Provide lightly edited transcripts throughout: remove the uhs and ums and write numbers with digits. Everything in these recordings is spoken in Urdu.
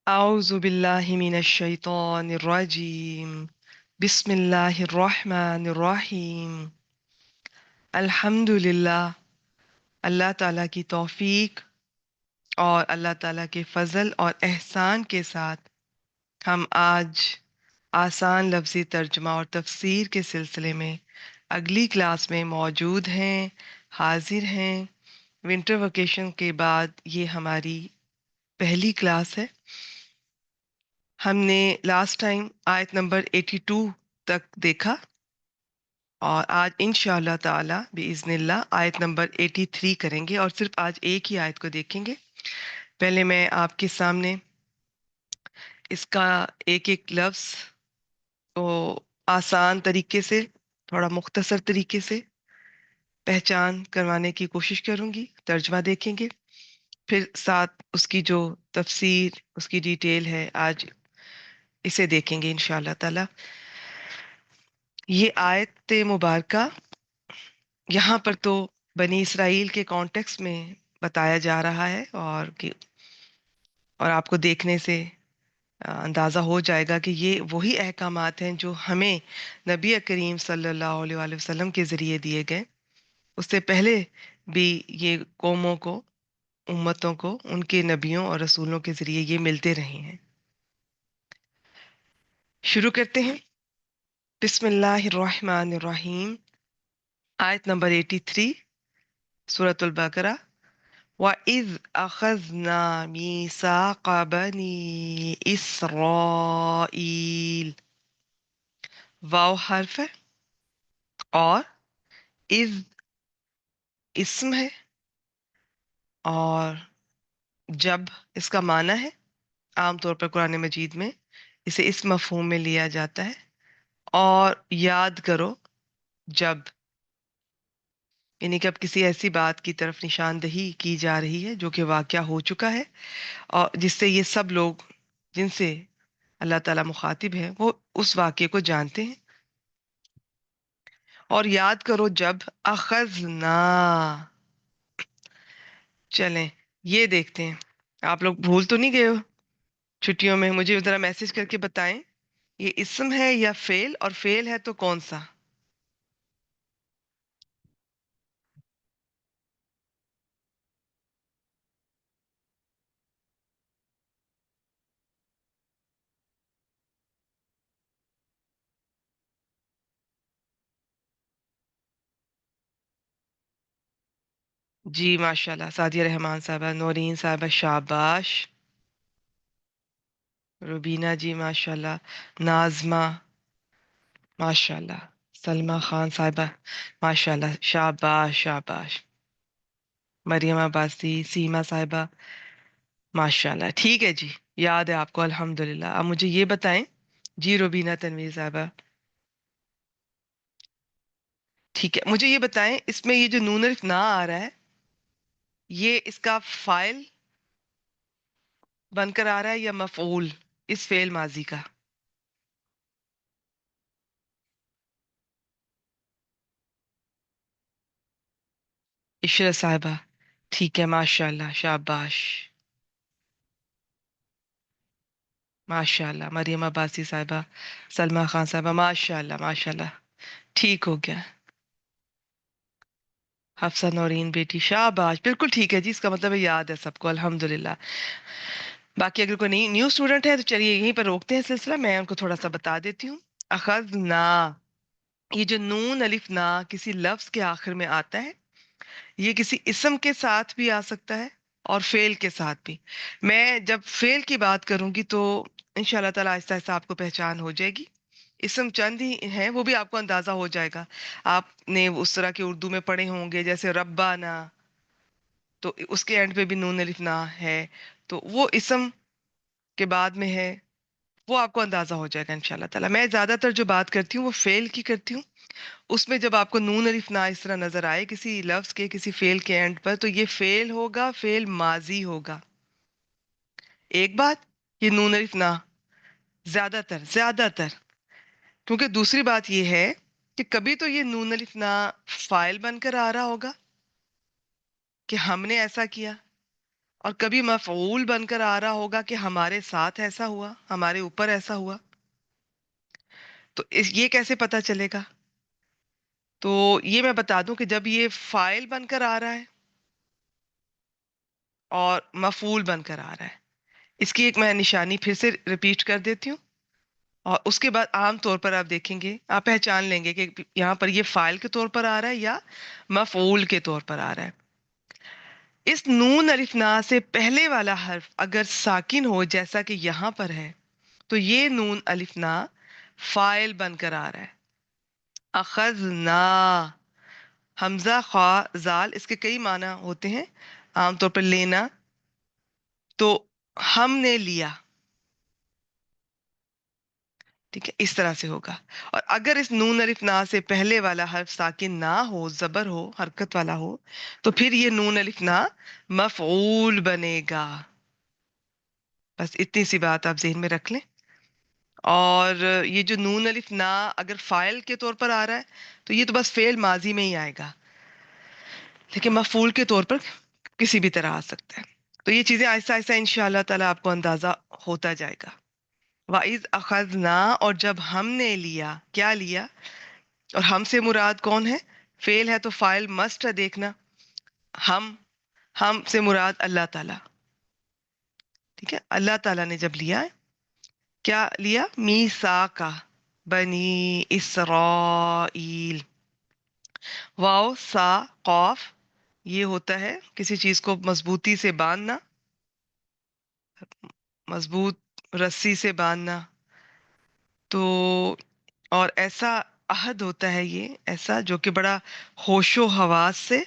أعوذ بالله من الشيطان الرجيم. بسم الله الرحمن الرحيم. الحمد للہ، اللہ تعالیٰ کی توفیق اور اللہ تعالیٰ کے فضل اور احسان کے ساتھ ہم آج آسان لفظی ترجمہ اور تفسیر کے سلسلے میں اگلی کلاس میں موجود ہیں، حاضر ہیں۔ ونٹر ویکیشن کے بعد یہ ہماری پہلی کلاس ہے۔ ہم نے لاسٹ ٹائم آیت نمبر 82 تک دیکھا اور آج انشاءاللہ تعالی بإذن اللہ آیت نمبر 83 کریں گے، اور صرف آج ایک ہی آیت کو دیکھیں گے۔ پہلے میں آپ کے سامنے اس کا ایک ایک لفظ کو آسان طریقے سے، تھوڑا مختصر طریقے سے پہچان کروانے کی کوشش کروں گی، ترجمہ دیکھیں گے، پھر ساتھ اس کی جو تفسیر، اس کی ڈیٹیل ہے، آج اسے دیکھیں گے انشاءاللہ تعالی۔ یہ آیت مبارکہ یہاں پر تو بنی اسرائیل کے کانٹیکس میں بتایا جا رہا ہے، اور آپ کو دیکھنے سے اندازہ ہو جائے گا کہ یہ وہی احکامات ہیں جو ہمیں نبی کریم صلی اللہ علیہ وآلہ وسلم کے ذریعے دیے گئے۔ اس سے پہلے بھی یہ قوموں کو، امتوں کو ان کے نبیوں اور رسولوں کے ذریعے یہ ملتے رہے ہیں۔ شروع کرتے ہیں۔ بسم اللہ الرحمن الرحیم، آیت نمبر 83، سورۃ البقرہ۔ وَإِذْ أَخَذْنَا مِيثَاقَ بَنِي إِسْرَائِيل، واو حرف ہے اور اذ اسم ہے، اور جب اس کا معنی ہے، عام طور پر قرآن مجید میں اسے اس مفہوم میں لیا جاتا ہے، اور یاد کرو جب، یعنی کہ اب کسی ایسی بات کی طرف نشاندہی کی جا رہی ہے جو کہ واقعہ ہو چکا ہے، اور جس سے یہ سب لوگ جن سے اللہ تعالیٰ مخاطب ہے وہ اس واقعے کو جانتے ہیں۔ اور یاد کرو جب اخذنا، چلیں یہ دیکھتے ہیں، آپ لوگ بھول تو نہیں گئے ہو چھٹیوں میں؟ مجھے ذرا میسج کر کے بتائیں یہ اسم ہے یا فعل، اور فعل ہے تو کون سا؟ جی ماشاءاللہ، سعدیہ رحمان صاحبہ، نورین صاحبہ، شاباش، روبینہ جی ماشاءاللہ، نازمہ ماشاءاللہ، سلمہ خان صاحبہ ماشاءاللہ، شاباش شاباش، مریم عباسی، سیما صاحبہ ماشاءاللہ، ٹھیک ہے جی، یاد ہے آپ کو الحمدللہ۔ اب مجھے یہ بتائیں، جی روبینہ تنویر صاحبہ، ٹھیک ہے، مجھے یہ بتائیں اس میں یہ جو نون الف نا آ رہا ہے، یہ اس کا فاعل بن کر آ رہا ہے یا مفعول اس فعل ماضی کا؟ عشرت صاحبہ، ٹھیک ہے ماشاءاللہ، شاباش، ماشاءاللہ، مریم عباسی صاحبہ، سلمہ خان صاحبہ، ماشاءاللہ ماشاءاللہ، ٹھیک ہو گیا، حفصہ نورین بیٹی، شاباش، بالکل ٹھیک ہے جی، اس کا مطلب ہے یاد ہے سب کو الحمدللہ۔ باقی اگر کوئی نیو اسٹوڈنٹ ہے تو چلیے یہیں پر روکتے ہیں سلسلہ، میں ان کو تھوڑا سا بتا دیتی ہوں۔ اخذنا، یہ جو نون الف نا کسی لفظ کے آخر میں آتا ہے، یہ کسی اسم کے ساتھ بھی آ سکتا ہے اور فعل کے ساتھ بھی۔ میں جب فعل کی بات کروں گی تو انشاءاللہ تعالیٰ آہستہ آہستہ آپ کو پہچان ہو جائے گی۔ اسم چند ہی ہیں، وہ بھی آپ کو اندازہ ہو جائے گا، آپ نے اس طرح کے اردو میں پڑھے ہوں گے، جیسے ربنا، تو اس کے اینڈ پہ بھی نون الف نا ہے، تو وہ اسم کے بعد میں ہے، وہ آپ کو اندازہ ہو جائے گا انشاءاللہ تعالیٰ۔ میں زیادہ تر جو بات کرتی ہوں وہ فعل کی کرتی ہوں، اس میں جب آپ کو نون الف نا اس طرح نظر آئے کسی لفظ کے کسی فعل کے اینڈ پر، تو یہ فعل ہوگا، فعل ماضی ہوگا۔ ایک بات، یہ نون الف نا زیادہ تر، کیونکہ دوسری بات یہ ہے کہ کبھی تو یہ نون الف نا فاعل بن کر آ رہا ہوگا کہ ہم نے ایسا کیا، اور کبھی مفعول بن کر آ رہا ہوگا کہ ہمارے ساتھ ایسا ہوا، ہمارے اوپر ایسا ہوا. تو یہ کیسے پتا چلے گا؟ تو یہ میں بتا دوں کہ جب یہ فاعل بن کر آ رہا ہے اور مفعول بن کر آ رہا ہے، اس کی ایک میں نشانی پھر سے ریپیٹ کر دیتی ہوں. اور اس کے بعد عام طور پر آپ دیکھیں گے، آپ پہچان لیں گے کہ یہاں پر یہ فاعل کے طور پر آ رہا ہے یا مفعول کے طور پر آ رہا ہے. اس نون الف نا سے پہلے والا حرف اگر ساکن ہو جیسا کہ یہاں پر ہے، تو یہ نون الف نا فاعل بن کر آ رہا ہے. اخذنا، حمزہ خا زال، اس کے کئی معنی ہوتے ہیں. عام طور پر لینا، تو ہم نے لیا. ٹھیک ہے، اس طرح سے ہوگا. اور اگر اس نون الف نا سے پہلے والا حرف ساکن نہ ہو، زبر ہو، حرکت والا ہو، تو پھر یہ نون الف نا مفعول بنے گا. بس اتنی سی بات آپ ذہن میں رکھ لیں. اور یہ جو نون الف نا اگر فاعل کے طور پر آ رہا ہے تو یہ تو بس فعل ماضی میں ہی آئے گا، لیکن مفعول کے طور پر کسی بھی طرح آ سکتا ہے. تو یہ چیزیں آہستہ آہستہ انشاءاللہ تعالیٰ آپ کو اندازہ ہوتا جائے گا. وَإِذْ أَخَذْنَا، اور جب ہم نے لیا، کیا لیا؟ اور ہم سے مراد کون ہے؟ فعل ہے تو فاعل مسٹ ہے دیکھنا. ہم سے مراد اللہ تعالیٰ. ٹھیک ہے، اللہ تعالیٰ نے جب لیا، کیا لیا؟ میثاقا بنی اسرائیل. واو سا قاف، یہ ہوتا ہے کسی چیز کو مضبوطی سے باندھنا، مضبوط رسی سے باندھنا. تو اور ایسا عہد ہوتا ہے، یہ ایسا جو کہ بڑا ہوش و حواس سے،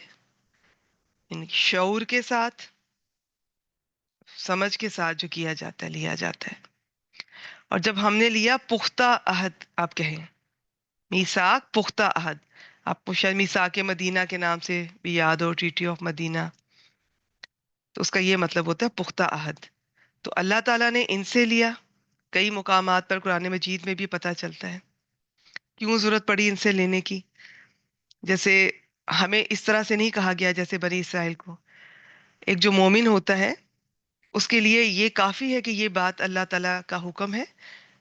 یعنی شعور کے ساتھ، سمجھ کے ساتھ جو کیا جاتا ہے، لیا جاتا ہے. اور جب ہم نے لیا پختہ عہد، آپ کہیں میثاق، پختہ عہد. آپ کو شاید میثاق مدینہ کے نام سے بھی یاد ہو، ٹریٹی آف مدینہ، تو اس کا یہ مطلب ہوتا ہے پختہ عہد. تو اللہ تعالیٰ نے ان سے لیا. کئی مقامات پر قرآن مجید میں بھی پتہ چلتا ہے کیوں ضرورت پڑی ان سے لینے کی. جیسے ہمیں اس طرح سے نہیں کہا گیا جیسے بنی اسرائیل کو. ایک جو مومن ہوتا ہے اس کے لیے یہ کافی ہے کہ یہ بات اللہ تعالیٰ کا حکم ہے،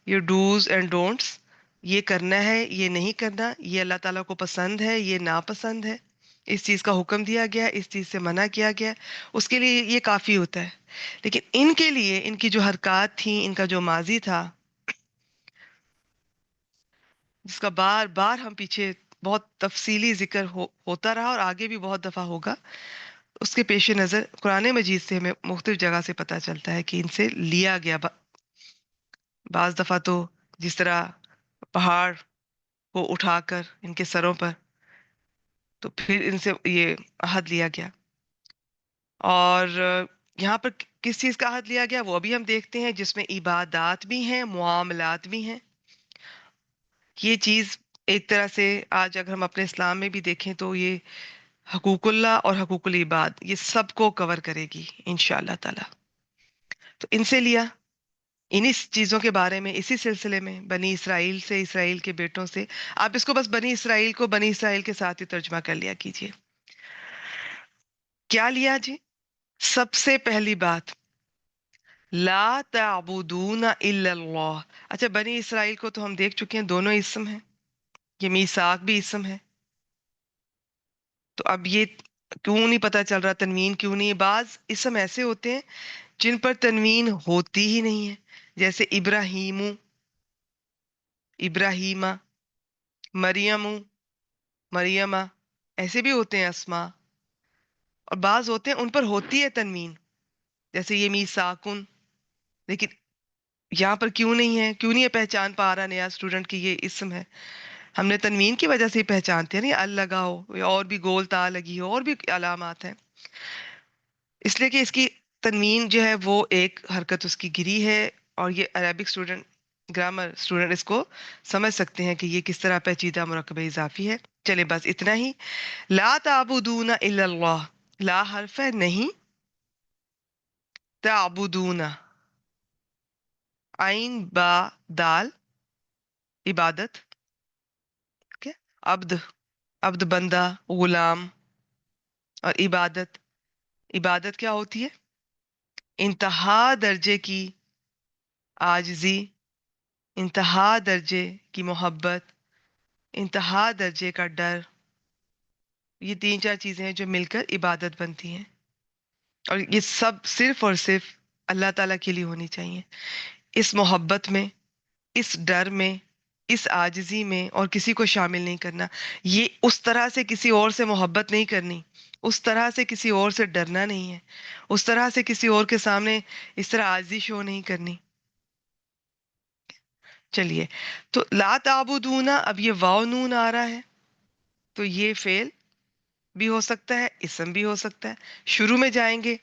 یہ ڈوز اینڈ ڈونٹس، یہ کرنا ہے، یہ نہیں کرنا، یہ اللہ تعالیٰ کو پسند ہے، یہ ناپسند ہے، اس چیز کا حکم دیا گیا، اس چیز سے منع کیا گیا، اس کے لیے یہ کافی ہوتا ہے. لیکن ان کے لیے ان کی جو حرکات تھیں، ان کا جو ماضی تھا، جس کا بار بار ہم پیچھے بہت تفصیلی ذکر ہوتا رہا اور آگے بھی بہت دفعہ ہوگا، اس کے پیش نظر قرآن مجید سے ہمیں مختلف جگہ سے پتہ چلتا ہے کہ ان سے لیا گیا. بعض دفعہ تو جس طرح پہاڑ کو اٹھا کر ان کے سروں پر، تو پھر ان سے یہ عہد لیا گیا. اور یہاں پر کس چیز کا عہد لیا گیا وہ ابھی ہم دیکھتے ہیں، جس میں عبادات بھی ہیں، معاملات بھی ہیں. یہ چیز ایک طرح سے آج اگر ہم اپنے اسلام میں بھی دیکھیں تو یہ حقوق اللہ اور حقوق العباد یہ سب کو کور کرے گی انشاءاللہ تعالی. تو ان سے لیا، انہی چیزوں کے بارے میں اسی سلسلے میں بنی اسرائیل سے، اسرائیل کے بیٹوں سے. آپ اس کو بس بنی اسرائیل کو بنی اسرائیل کے ساتھ ہی ترجمہ کر لیا کیجئے. کیا لیا جی؟ سب سے پہلی بات، لا تعبدون الا اللہ. اچھا، بنی اسرائیل کو تو ہم دیکھ چکے ہیں، دونوں اسم ہیں، یہ میثاق بھی اسم ہے. تو اب یہ کیوں نہیں پتا چل رہا تنوین کیوں نہیں؟ بعض اسم ایسے ہوتے ہیں جن پر تنوین ہوتی ہی نہیں ہے، جیسے ابراہیم، ابراہیمہ، مریم، مریمہ، ایسے بھی ہوتے ہیں اسما. اور بعض ہوتے ہیں ان پر ہوتی ہے تنوین، جیسے یہ میثاقن. لیکن یہاں پر کیوں نہیں ہے؟ کیوں نہیں یہ پہچان پا رہا نیا اسٹوڈنٹ کہ یہ اسم ہے؟ ہم نے تنوین کی وجہ سے ہی پہچانتے ہیں، نہیں ال لگا ہو یا اور بھی گول تا لگی ہو اور بھی علامات ہیں. اس لیے کہ اس کی تنوین جو ہے وہ ایک حرکت اس کی گری ہے، اور یہ عربک اسٹوڈنٹ، گرامر اسٹوڈنٹ اس کو سمجھ سکتے ہیں کہ یہ کس طرح پیچیدہ مرکب اضافی ہے. چلے بس اتنا ہی. لا تعبدون الا اللہ، لا حرف ہے نہیں، تعبدون، عین با دال، عبادت. ٹھیک ہے، عبد، عبد بندہ، غلام. اور عبادت، عبادت کیا ہوتی ہے؟ انتہا درجے کی عاجزی، انتہا درجے کی محبت، انتہا درجے کا ڈر، یہ تین چار چیزیں ہیں جو مل کر عبادت بنتی ہیں، اور یہ سب صرف اور صرف اللہ تعالیٰ کے لیے ہونی چاہیے۔ اس محبت میں، اس ڈر میں، اس عاجزی میں اور کسی کو شامل نہیں کرنا۔ یہ اس طرح سے کسی اور سے محبت نہیں کرنی، اس طرح سے کسی اور سے ڈرنا نہیں ہے، اس طرح سے کسی اور کے سامنے اس طرح عاجزی شو نہیں کرنی۔ چلیے، تو لا تعبدون، اب یہ واو نون آ رہا ہے، تو یہ فعل بھی ہو سکتا ہے، اسم بھی ہو سکتا ہے۔ شروع میں جائیں گے،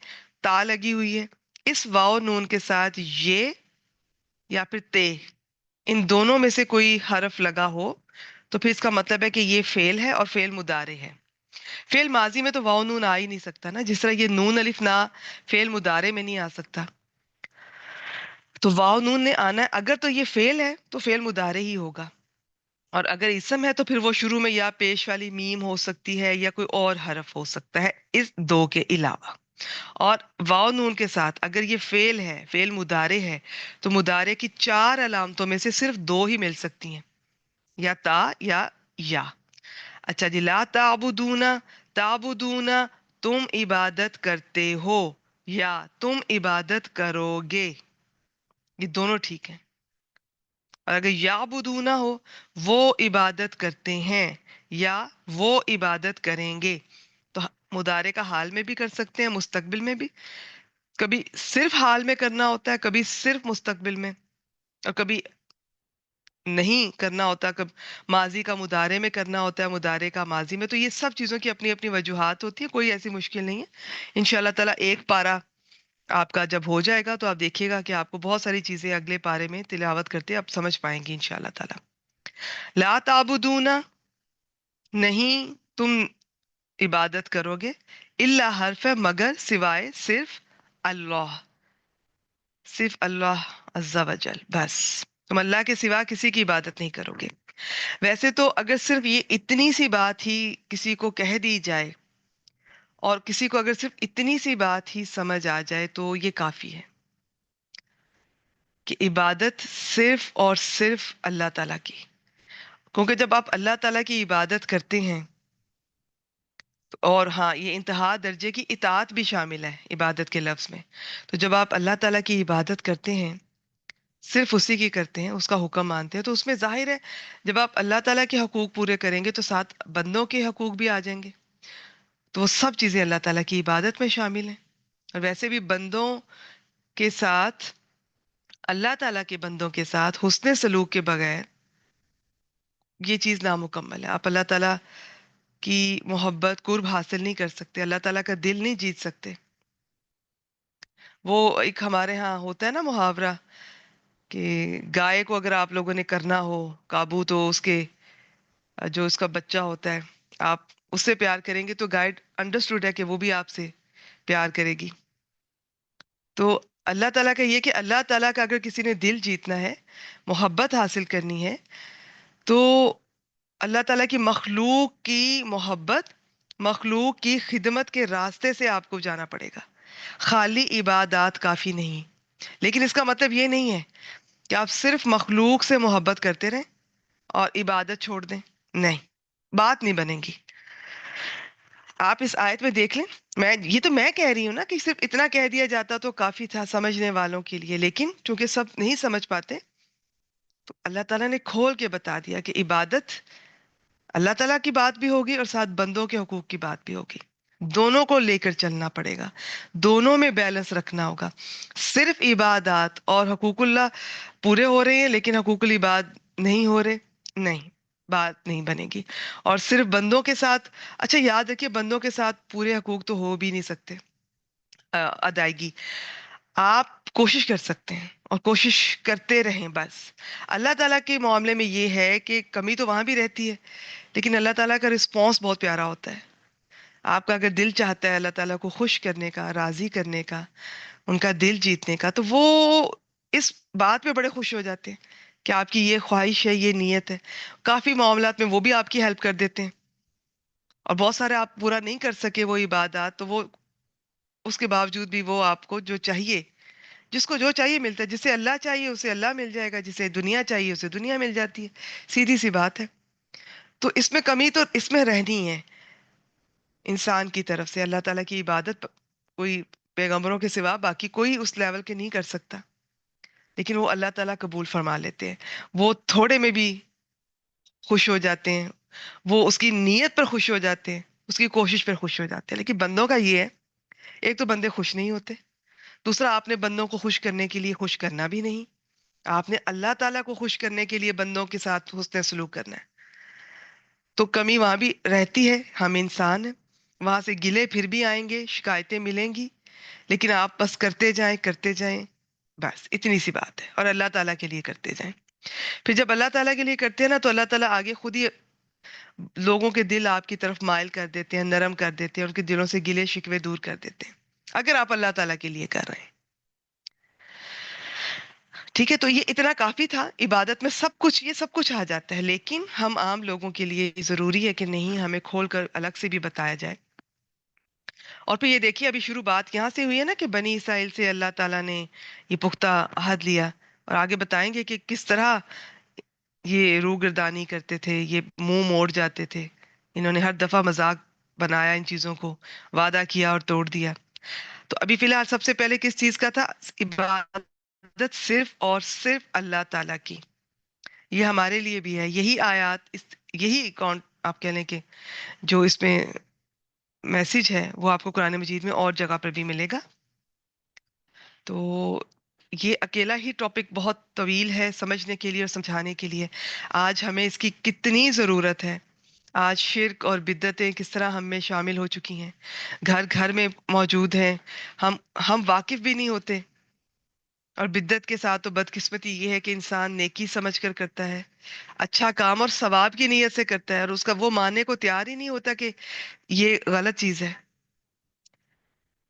تا لگی ہوئی ہے، اس واو نون کے ساتھ یہ یا پھر تے، ان دونوں میں سے کوئی حرف لگا ہو تو پھر اس کا مطلب ہے کہ یہ فعل ہے اور فعل مضارع ہے۔ فعل ماضی میں تو واو نون آ ہی نہیں سکتا نا، جس طرح یہ نون الف نا فعل مضارع میں نہیں آ سکتا، تو واو نون نے آنا ہے۔ اگر تو یہ فعل ہے تو فعل مضارع ہی ہوگا، اور اگر اسم ہے تو پھر وہ شروع میں یا پیش والی میم ہو سکتی ہے یا کوئی اور حرف ہو سکتا ہے اس دو کے علاوہ۔ اور واو نون کے ساتھ اگر یہ فعل ہے، فعل مضارع ہے، تو مضارع کی چار علامتوں میں سے صرف دو ہی مل سکتی ہیں، یا تا یا۔ اچھا جی، لا تعبدون، تعبدون تم عبادت کرتے ہو یا تم عبادت کرو گے، یہ دونوں ٹھیک ہیں۔ اور اگر یعبدون ہو، وہ عبادت کرتے ہیں یا وہ عبادت کریں گے، تو مضارع کا حال میں بھی کر سکتے ہیں، مستقبل میں بھی، کبھی صرف حال میں کرنا ہوتا ہے، کبھی صرف مستقبل میں، اور کبھی نہیں کرنا ہوتا، کب ماضی کا مضارع میں کرنا ہوتا ہے، مضارع کا ماضی میں۔ تو یہ سب چیزوں کی اپنی اپنی وجوہات ہوتی ہیں، کوئی ایسی مشکل نہیں ہے۔ انشاءاللہ تعالیٰ ایک پارہ آپ کا جب ہو جائے گا تو آپ دیکھیے گا کہ آپ کو بہت ساری چیزیں اگلے پارے میں تلاوت کرتے آپ سمجھ پائیں گے انشاءاللہ تعالیٰ۔ لا تعبدون، نہیں تم عبادت کرو گے، الا حرف ہے مگر، سوائے، صرف، اللہ، صرف اللہ عز و جل، بس تم اللہ کے سوا کسی کی عبادت نہیں کرو گے۔ ویسے تو اگر صرف یہ اتنی سی بات ہی کسی کو کہہ دی جائے اور کسی کو اگر صرف اتنی سی بات ہی سمجھ آ جائے تو یہ کافی ہے کہ عبادت صرف اور صرف اللہ تعالیٰ کی، کیونکہ جب آپ اللہ تعالیٰ کی عبادت کرتے ہیں، اور ہاں یہ انتہا درجے کی اطاعت بھی شامل ہے عبادت کے لفظ میں، تو جب آپ اللہ تعالیٰ کی عبادت کرتے ہیں، صرف اسی کی کرتے ہیں، اس کا حکم مانتے ہیں، تو اس میں ظاہر ہے جب آپ اللہ تعالیٰ کے حقوق پورے کریں گے تو ساتھ بندوں کے حقوق بھی آ جائیں گے، تو وہ سب چیزیں اللہ تعالیٰ کی عبادت میں شامل ہیں۔ اور ویسے بھی بندوں کے ساتھ، اللہ تعالیٰ کے بندوں کے ساتھ حسن سلوک کے بغیر یہ چیز نامکمل ہے۔ آپ اللہ تعالیٰ کی محبت، قرب حاصل نہیں کر سکتے، اللہ تعالیٰ کا دل نہیں جیت سکتے۔ وہ ایک ہمارے ہاں ہوتا ہے نا محاورہ کہ گائے کو اگر آپ لوگوں نے کرنا ہو قابو، تو اس کے جو اس کا بچہ ہوتا ہے، آپ اس سے پیار کریں گے تو گائے انڈرسٹوڈ ہے کہ وہ بھی آپ سے پیار کرے گی۔ تو اللہ تعالیٰ کا یہ کہ اللہ تعالیٰ کا اگر کسی نے دل جیتنا ہے، محبت حاصل کرنی ہے، تو اللہ تعالیٰ کی مخلوق کی محبت، مخلوق کی خدمت کے راستے سے آپ کو جانا پڑے گا۔ خالی عبادات کافی نہیں، لیکن اس کا مطلب یہ نہیں ہے کہ آپ صرف مخلوق سے محبت کرتے رہیں اور عبادت چھوڑ دیں، نہیں، بات نہیں بنے گی۔ آپ اس آیت میں دیکھ لیں، یہ تو میں کہہ رہی ہوں نا کہ صرف اتنا کہہ دیا جاتا تو کافی تھا سمجھنے والوں کے لیے، لیکن چونکہ سب نہیں سمجھ پاتے تو اللہ تعالیٰ نے کھول کے بتا دیا کہ عبادت اللہ تعالیٰ کی بات بھی ہوگی اور ساتھ بندوں کے حقوق کی بات بھی ہوگی، دونوں کو لے کر چلنا پڑے گا، دونوں میں بیلنس رکھنا ہوگا۔ صرف عبادات اور حقوق اللہ پورے ہو رہے ہیں لیکن حقوق العباد نہیں ہو رہے، نہیں، بات نہیں بنے گی۔ اور صرف بندوں کے ساتھ، اچھا یاد رکھیے بندوں کے ساتھ پورے حقوق تو ہو بھی نہیں سکتے ادائیگی، آپ کوشش کر سکتے ہیں اور کوشش کرتے رہیں بس۔ اللہ تعالیٰ کے معاملے میں یہ ہے کہ کمی تو وہاں بھی رہتی ہے، لیکن اللہ تعالیٰ کا رسپانس بہت پیارا ہوتا ہے۔ آپ کا اگر دل چاہتا ہے اللہ تعالیٰ کو خوش کرنے کا، راضی کرنے کا، ان کا دل جیتنے کا، تو وہ اس بات پہ بڑے خوش ہو جاتے ہیں کہ آپ کی یہ خواہش ہے، یہ نیت ہے۔ کافی معاملات میں وہ بھی آپ کی ہیلپ کر دیتے ہیں، اور بہت سارے آپ پورا نہیں کر سکے وہ عبادات، تو وہ اس کے باوجود بھی وہ آپ کو جو چاہیے، جس کو جو چاہیے ملتا ہے. جسے اللہ چاہیے اسے اللہ مل جائے گا، جسے دنیا چاہیے اسے دنیا مل جاتی ہے. سیدھی سی بات ہے. تو اس میں کمی تو اس میں رہنی ہے انسان کی طرف سے. اللہ تعالیٰ کی عبادت کوئی پیغمبروں کے سوا باقی کوئی اس لیول کے نہیں کر سکتا، لیکن وہ اللہ تعالیٰ قبول فرما لیتے ہیں. وہ تھوڑے میں بھی خوش ہو جاتے ہیں، وہ اس کی نیت پر خوش ہو جاتے ہیں، اس کی کوشش پر خوش ہو جاتے ہیں. لیکن بندوں کا یہ ہے، ایک تو بندے خوش نہیں ہوتے، دوسرا آپ نے بندوں کو خوش کرنے کے لیے خوش کرنا بھی نہیں، آپ نے اللہ تعالیٰ کو خوش کرنے کے لیے بندوں کے ساتھ حسن سلوک کرنا ہے. تو کمی وہاں بھی رہتی ہے، ہم انسان ہیں، وہاں سے گلے پھر بھی آئیں گے، شکایتیں ملیں گی، لیکن آپ بس کرتے جائیں، بس اتنی سی بات ہے. اور اللہ تعالیٰ کے لیے کرتے جائیں. پھر جب اللہ تعالیٰ کے لیے کرتے ہیں نا تو اللہ تعالیٰ آگے خود ہی لوگوں کے دل آپ کی طرف مائل کر دیتے ہیں، نرم کر دیتے ہیں، ان کے دلوں سے گلے شکوے دور کر دیتے ہیں، اگر آپ اللہ تعالیٰ کے لیے کر رہے ہیں. ٹھیک ہے، تو یہ اتنا کافی تھا. عبادت میں سب کچھ، یہ سب کچھ آ جاتا ہے، لیکن ہم عام لوگوں کے لیے ضروری ہے کہ نہیں، ہمیں کھول کر الگ سے بھی بتایا جائے. اور پھر یہ دیکھیے، ابھی شروع بات یہاں سے ہوئی ہے نا کہ بنی اسرائیل سے اللہ تعالیٰ نے یہ پختہ عہد لیا، اور آگے بتائیں گے کہ کس طرح یہ روگردانی کرتے تھے، یہ منہ موڑ جاتے تھے. انہوں نے ہر دفعہ مذاق بنایا ان چیزوں کو، وعدہ کیا اور توڑ دیا. تو ابھی فی الحال سب سے پہلے کس چیز کا تھا؟ عبادت صرف اور صرف اللہ تعالیٰ کی. یہ ہمارے لیے بھی ہے. یہی آیات، یہی اکاؤنٹ آپ کہہ لیں کہ جو اس میں میسج ہے وہ آپ کو قرآن مجید میں اور جگہ پر بھی ملے گا. تو یہ اکیلا ہی ٹاپک بہت طویل ہے سمجھنے کے لیے اور سمجھانے کے لیے. آج ہمیں اس کی کتنی ضرورت ہے. آج شرک اور بدعتیں کس طرح ہم میں شامل ہو چکی ہیں، گھر گھر میں موجود ہیں. ہم واقف بھی نہیں ہوتے. اور بدعت کے ساتھ تو بدقسمتی یہ ہے کہ انسان نیکی سمجھ کر کرتا ہے، اچھا کام اور ثواب کی نیت سے کرتا ہے، اور اس کا وہ ماننے کو تیار ہی نہیں ہوتا کہ یہ غلط چیز ہے.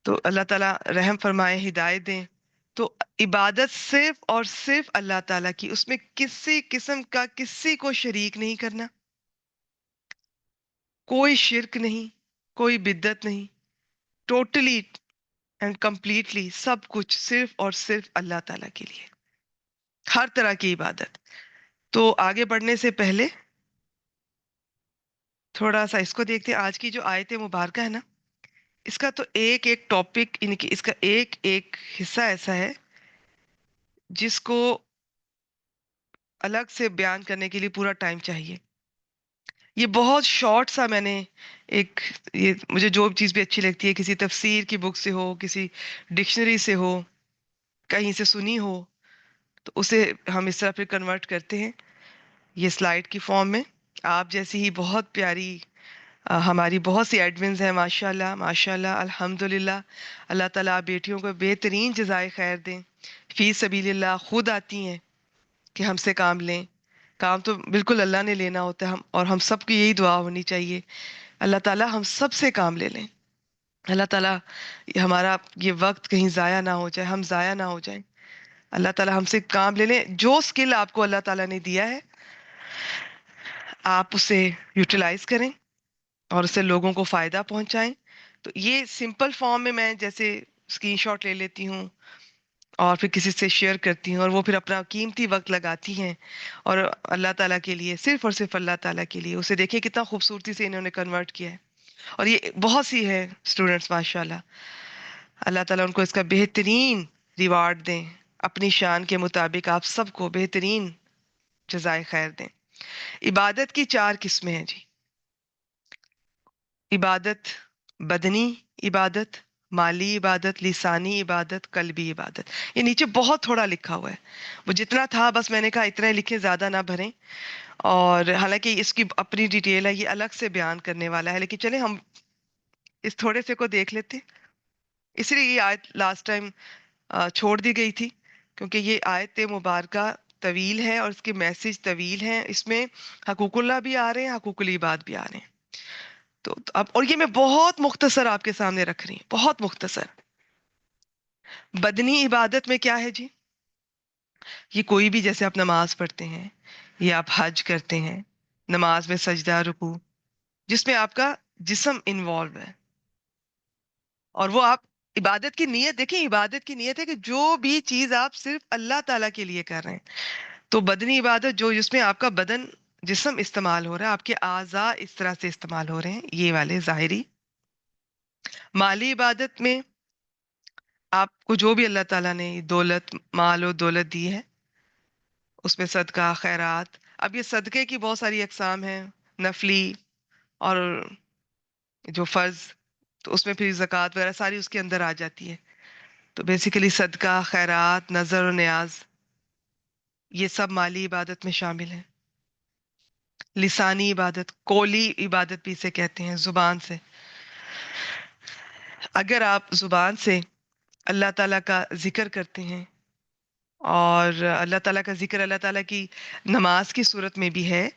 تو اللہ تعالیٰ رحم فرمائے، ہدایت دیں. تو عبادت صرف اور صرف اللہ تعالیٰ کی، اس میں کسی قسم کا کسی کو شریک نہیں کرنا، کوئی شرک نہیں، کوئی بدعت نہیں. ٹوٹلی اینڈ کمپلیٹلی سب کچھ صرف اور صرف اللہ تعالیٰ کے لیے، ہر طرح کی عبادت. تو آگے بڑھنے سے پہلے تھوڑا سا اس کو دیکھتے ہیں. آج کی جو آیت مبارکہ ہے نا، اس کا تو ایک ایک ٹاپک، یعنی کہ اس کا ایک ایک حصہ ایسا ہے جس کو الگ سے بیان کرنے کے لیے پورا ٹائم چاہیے. یہ بہت شارٹ سا میں نے ایک، یہ مجھے جو چیز بھی اچھی لگتی ہے، کسی تفسیر کی بک سے ہو، کسی ڈکشنری سے ہو، کہیں سے سنی ہو، تو اسے ہم اس طرح پھر کنورٹ کرتے ہیں یہ سلائیڈ کی فارم میں. آپ جیسی ہی بہت پیاری ہماری بہت سی ایڈمنز ہیں، ماشاء اللہ ماشاء اللہ الحمدللہ. اللہ تعالیٰ آپ بیٹیوں کو بہترین جزائے خیر دیں. فی سبیل اللہ خود آتی ہیں کہ ہم سے کام لیں. کام تو بالکل اللہ نے لینا ہوتا ہے، اور ہم سب کی یہی دعا ہونی چاہیے، اللہ تعالیٰ ہم سب سے کام لے لیں. اللہ تعالیٰ ہمارا یہ وقت کہیں ضائع نہ ہو جائے، ہم ضائع نہ ہو جائیں. اللہ تعالیٰ ہم سے کام لے لیں. جو سکل آپ کو اللہ تعالیٰ نے دیا ہے آپ اسے یوٹیلائز کریں اور اسے لوگوں کو فائدہ پہنچائیں. تو یہ سمپل فارم میں جیسے اسکرین شاٹ لے لیتی ہوں اور پھر کسی سے شیئر کرتی ہوں، اور وہ پھر اپنا قیمتی وقت لگاتی ہیں اور اللہ تعالیٰ کے لیے، صرف اور صرف اللہ تعالیٰ کے لیے. اسے دیکھیں کتنا خوبصورتی سے انہوں نے کنورٹ کیا ہے. اور یہ بہت سی ہے اسٹوڈنٹس ماشاء اللہ. اللہ تعالیٰ ان کو اس کا بہترین ریوارڈ دیں، اپنی شان کے مطابق آپ سب کو بہترین جزائے خیر دیں. عبادت کی 4 قسمیں ہیں جی. عبادت بدنی عبادت، مالی عبادت، لسانی عبادت، قلبی عبادت. یہ نیچے بہت تھوڑا لکھا ہوا ہے، وہ جتنا تھا بس میں نے کہا اتنا ہی لکھیں، زیادہ نہ بھریں. اور حالانکہ اس کی اپنی ڈیٹیل ہے، یہ الگ سے بیان کرنے والا ہے، لیکن چلیں ہم اس تھوڑے سے کو دیکھ لیتے. اس لیے یہ آیت لاسٹ ٹائم چھوڑ دی گئی تھی، کیونکہ یہ آیت مبارکہ طویل ہے اور اس کے میسج طویل ہیں. اس میں حقوق اللہ بھی آ رہے ہیں، حقوق العباد بھی آ رہے ہیں. تو اب، اور یہ میں بہت مختصر آپ کے سامنے رکھ رہی ہوں، بہت مختصر. بدنی عبادت میں کیا ہے جی؟ یہ کوئی بھی، جیسے آپ نماز پڑھتے ہیں یا آپ حج کرتے ہیں، نماز میں سجدہ رکوع، جس میں آپ کا جسم انوالو ہے، اور وہ آپ عبادت کی نیت دیکھیں، عبادت کی نیت ہے کہ جو بھی چیز آپ صرف اللہ تعالیٰ کے لیے کر رہے ہیں. تو بدنی عبادت جو جس میں آپ کا بدن جسم استعمال ہو رہا ہے، آپ کے اعضاء اس طرح سے استعمال ہو رہے ہیں، یہ والے ظاہری. مالی عبادت میں آپ کو جو بھی اللہ تعالیٰ نے دولت، مال و دولت دی ہے، اس میں صدقہ خیرات. اب یہ صدقے کی بہت ساری اقسام ہیں، نفلی اور جو فرض، تو اس میں پھر زکوٰۃ وغیرہ ساری اس کے اندر آ جاتی ہے. تو بیسیکلی صدقہ خیرات، نظر و نیاز، یہ سب مالی عبادت میں شامل ہیں. لسانی عبادت، قولی عبادت بھی اسے کہتے ہیں، زبان سے. اگر آپ زبان سے اللہ تعالیٰ کا ذکر کرتے ہیں، اور اللہ تعالیٰ کا ذکر اللہ تعالیٰ کی نماز کی صورت میں بھی ہے،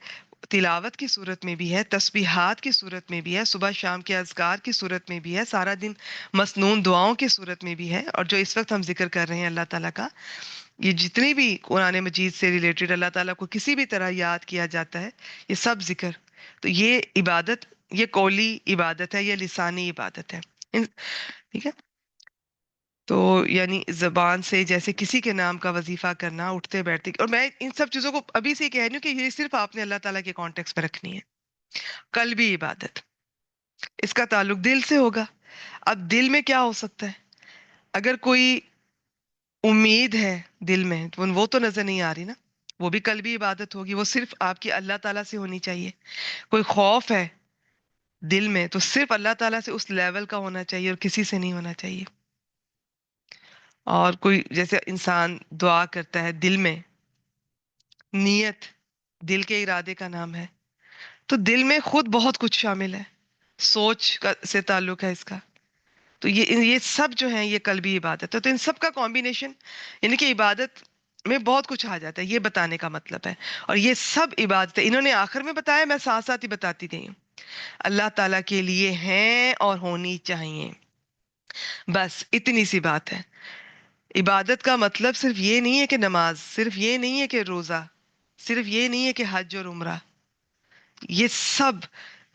تلاوت کی صورت میں بھی ہے، تسبیحات کی صورت میں بھی ہے، صبح شام کے اذکار کی صورت میں بھی ہے، سارا دن مسنون دعاؤں کی صورت میں بھی ہے، اور جو اس وقت ہم ذکر کر رہے ہیں اللہ تعالیٰ کا، یہ جتنی بھی قرآن مجید سے ریلیٹڈ اللہ تعالیٰ کو کسی بھی طرح یاد کیا جاتا ہے، یہ سب ذکر. تو یہ عبادت، یہ قولی عبادت ہے، یہ لسانی عبادت ہے. ٹھیک ہے. تو یعنی زبان سے جیسے کسی کے نام کا وظیفہ کرنا، اٹھتے بیٹھتے. اور میں ان سب چیزوں کو ابھی سے کہہ رہی ہوں کہ یہ صرف آپ نے اللہ تعالیٰ کے کانٹیکس میں رکھنی ہے. قلبی عبادت، اس کا تعلق دل سے ہوگا. اب دل میں کیا ہو سکتا ہے؟ اگر کوئی امید ہے دل میں، تو وہ تو نظر نہیں آ رہی نا، وہ بھی قلبی عبادت ہوگی، وہ صرف آپ کی اللہ تعالیٰ سے ہونی چاہیے. کوئی خوف ہے دل میں، تو صرف اللہ تعالیٰ سے اس لیول کا ہونا چاہیے، اور کسی سے نہیں ہونا چاہیے. اور کوئی جیسے انسان دعا کرتا ہے دل میں، نیت دل کے ارادے کا نام ہے. تو دل میں خود بہت کچھ شامل ہے، سوچ کا سے تعلق ہے اس کا. تو یہ سب جو ہیں یہ قلبی عبادت ہے. تو ان سب کا کمبینیشن، یعنی کہ عبادت میں بہت کچھ آ جاتا ہے، یہ بتانے کا مطلب ہے. اور یہ سب عبادت انہوں نے آخر میں بتایا، میں ساتھ ساتھ ہی بتاتی گئی ہوں، اللہ تعالیٰ کے لیے ہیں اور ہونی چاہیے. بس اتنی سی بات ہے. عبادت کا مطلب صرف یہ نہیں ہے کہ نماز، صرف یہ نہیں ہے کہ روزہ، صرف یہ نہیں ہے کہ حج اور عمرہ. یہ سب،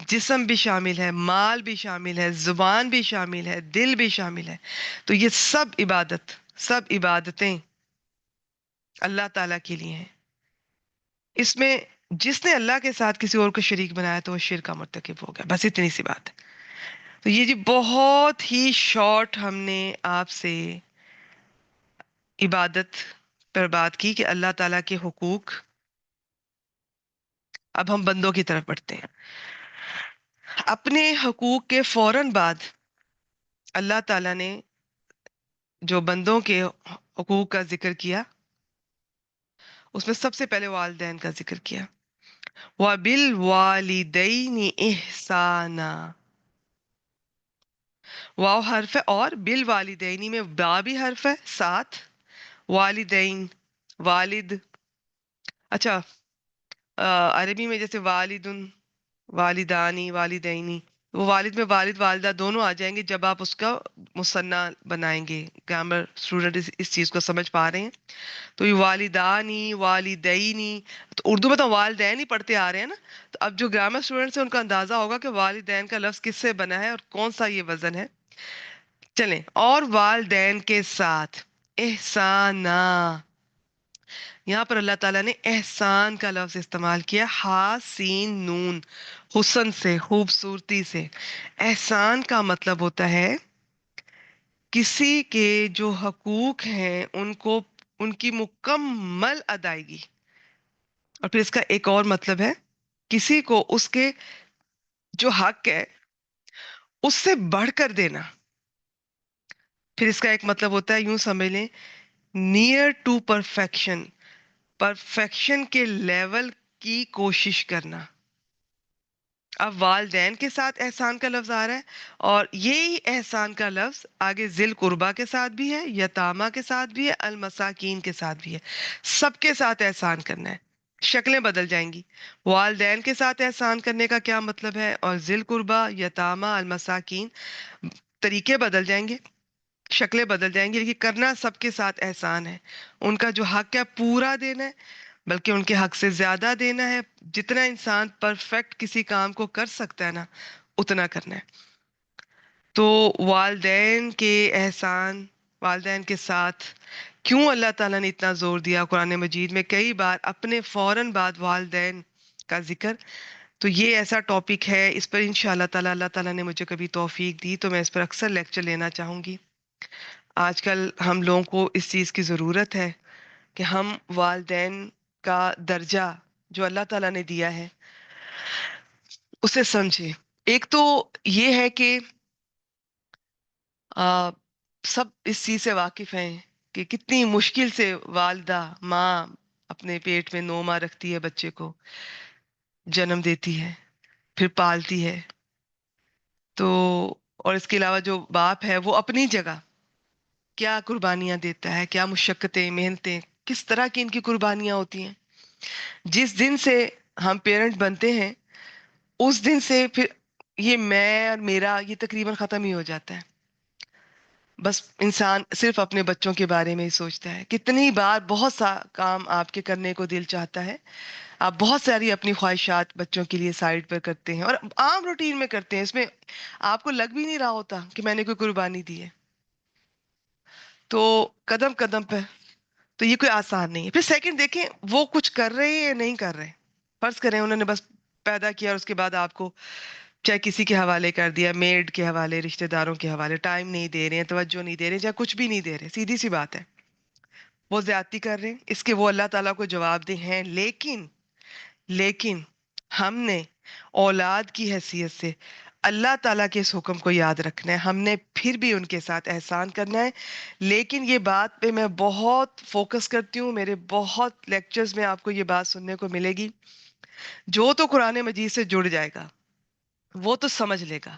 جسم بھی شامل ہے، مال بھی شامل ہے، زبان بھی شامل ہے، دل بھی شامل ہے. تو یہ سب عبادت، سب عبادتیں اللہ تعالیٰ کے لیے ہیں. اس میں جس نے اللہ کے ساتھ کسی اور کو شریک بنایا تو وہ شرک کا مرتکب ہو گیا. بس اتنی سی بات ہے. تو یہ جی بہت ہی شارٹ ہم نے آپ سے عبادت پر بات کی کہ اللہ تعالیٰ کے حقوق. اب ہم بندوں کی طرف بڑھتے ہیں. اپنے حقوق کے فوراً بعد اللہ تعالیٰ نے جو بندوں کے حقوق کا ذکر کیا، اس میں سب سے پہلے والدین کا ذکر کیا. وَبِالْوَالِدَيْنِ إِحْسَانًا، واو حرف ہے، اور بالوالدینی میں با بھی حرف ہے ساتھ. والدین، والد. اچھا، عربی میں جیسے والدن، والدانی، والدینی، وہ والد میں والد والدہ دونوں آ جائیں گے جب آپ اس کا مثنیٰ بنائیں گے. گرامر اسٹوڈنٹ اس چیز کو سمجھ پا رہے ہیں. تو یہ والدانی، والدینی، تو اردو میں تو والدین ہی پڑھتے آ رہے ہیں نا. تو اب جو گرامر اسٹوڈنٹس ہیں ان کا اندازہ ہوگا کہ والدین کا لفظ کس سے بنا ہے اور کون سا یہ وزن ہے. چلیں، اور والدین کے ساتھ احسانہ. یہاں پر اللہ تعالیٰ نے احسان کا لفظ استعمال کیا، ہا سین نون، حسن سے، خوبصورتی سے. احسان کا مطلب ہوتا ہے کسی کے جو حقوق ہیں ان کو، ان کی مکمل ادائیگی. اور پھر اس کا ایک اور مطلب ہے کسی کو اس کے جو حق ہے اس سے بڑھ کر دینا. پھر اس کا ایک مطلب ہوتا ہے، یوں سمجھ لیں، نیئر ٹو پرفیکشن، پرفیکشن کے لیول کی کوشش کرنا. اب والدین کے ساتھ احسان کا لفظ آ رہا ہے، اور یہی احسان کا لفظ آگے ذی قربا کے ساتھ بھی ہے، یتامہ کے ساتھ بھی ہے، المساکین کے ساتھ بھی ہے. سب کے ساتھ احسان کرنا ہے. شکلیں بدل جائیں گی. والدین کے ساتھ احسان کرنے کا کیا مطلب ہے، اور ذی قربا، یتامہ، المساکین، طریقے بدل جائیں گے، شکلیں بدل جائیں گی، لیکن کرنا سب کے ساتھ احسان ہے. ان کا جو حق ہے پورا دینا ہے، بلکہ ان کے حق سے زیادہ دینا ہے. جتنا انسان پرفیکٹ کسی کام کو کر سکتا ہے نا، اتنا کرنا ہے. تو والدین کے احسان، والدین کے ساتھ کیوں اللہ تعالیٰ نے اتنا زور دیا قرآن مجید میں کئی بار اپنے فوراً بعد والدین کا ذکر. تو یہ ایسا ٹاپک ہے، اس پر انشاءاللہ تعالیٰ اللہ تعالیٰ نے مجھے کبھی توفیق دی تو میں اس پر اکثر لیکچر لینا چاہوں گی. آج کل ہم لوگوں کو اس چیز کی ضرورت ہے کہ ہم والدین کا درجہ جو اللہ تعالیٰ نے دیا ہے اسے سمجھیں. ایک تو یہ ہے کہ آ، سب اس چیز سے واقف ہیں کہ کتنی مشکل سے والدہ ماں اپنے پیٹ میں 9 ماہ رکھتی ہے، بچے کو جنم دیتی ہے، پھر پالتی ہے. تو اور اس کے علاوہ جو باپ ہے وہ اپنی جگہ کیا قربانیاں دیتا ہے، کیا مشقتیں محنتیں، کس طرح کی ان کی قربانیاں ہوتی ہیں. جس دن سے ہم پیرنٹ بنتے ہیں اس دن سے پھر یہ میں اور میرا یہ تقریباً ختم ہی ہو جاتا ہے. بس انسان صرف اپنے بچوں کے بارے میں ہی سوچتا ہے. کتنی بار بہت سا کام آپ کے کرنے کو دل چاہتا ہے، آپ بہت ساری اپنی خواہشات بچوں کے لیے سائڈ پر کرتے ہیں اور عام روٹین میں کرتے ہیں، اس میں آپ کو لگ بھی نہیں رہا ہوتا کہ میں نے کوئی قربانی دی ہے. تو قدم قدم پہ تو یہ کوئی آسان نہیں ہے. پھر سیکنڈ دیکھیں وہ کچھ کر رہے ہیں یا نہیں کر رہے. فرض کریں انہوں نے بس پیدا کیا اور اس کے بعد آپ کو چاہے کسی کے حوالے کر دیا، میڈ کے حوالے، رشتہ داروں کے حوالے، ٹائم نہیں دے رہے ہیں، توجہ نہیں دے رہے ہیں، چاہے کچھ بھی نہیں دے رہے، سیدھی سی بات ہے وہ زیادتی کر رہے ہیں. اس کے وہ اللہ تعالیٰ کو جواب دہ ہیں. لیکن ہم نے اولاد کی حیثیت سے اللہ تعالیٰ کے اس حکم کو یاد رکھنا ہے. ہم نے پھر بھی ان کے ساتھ احسان کرنا ہے. لیکن یہ بات پہ میں بہت فوکس کرتی ہوں، میرے بہت لیکچرز میں آپ کو یہ بات سننے کو ملے گی. جو تو قرآن مجید سے جڑ جائے گا وہ تو سمجھ لے گا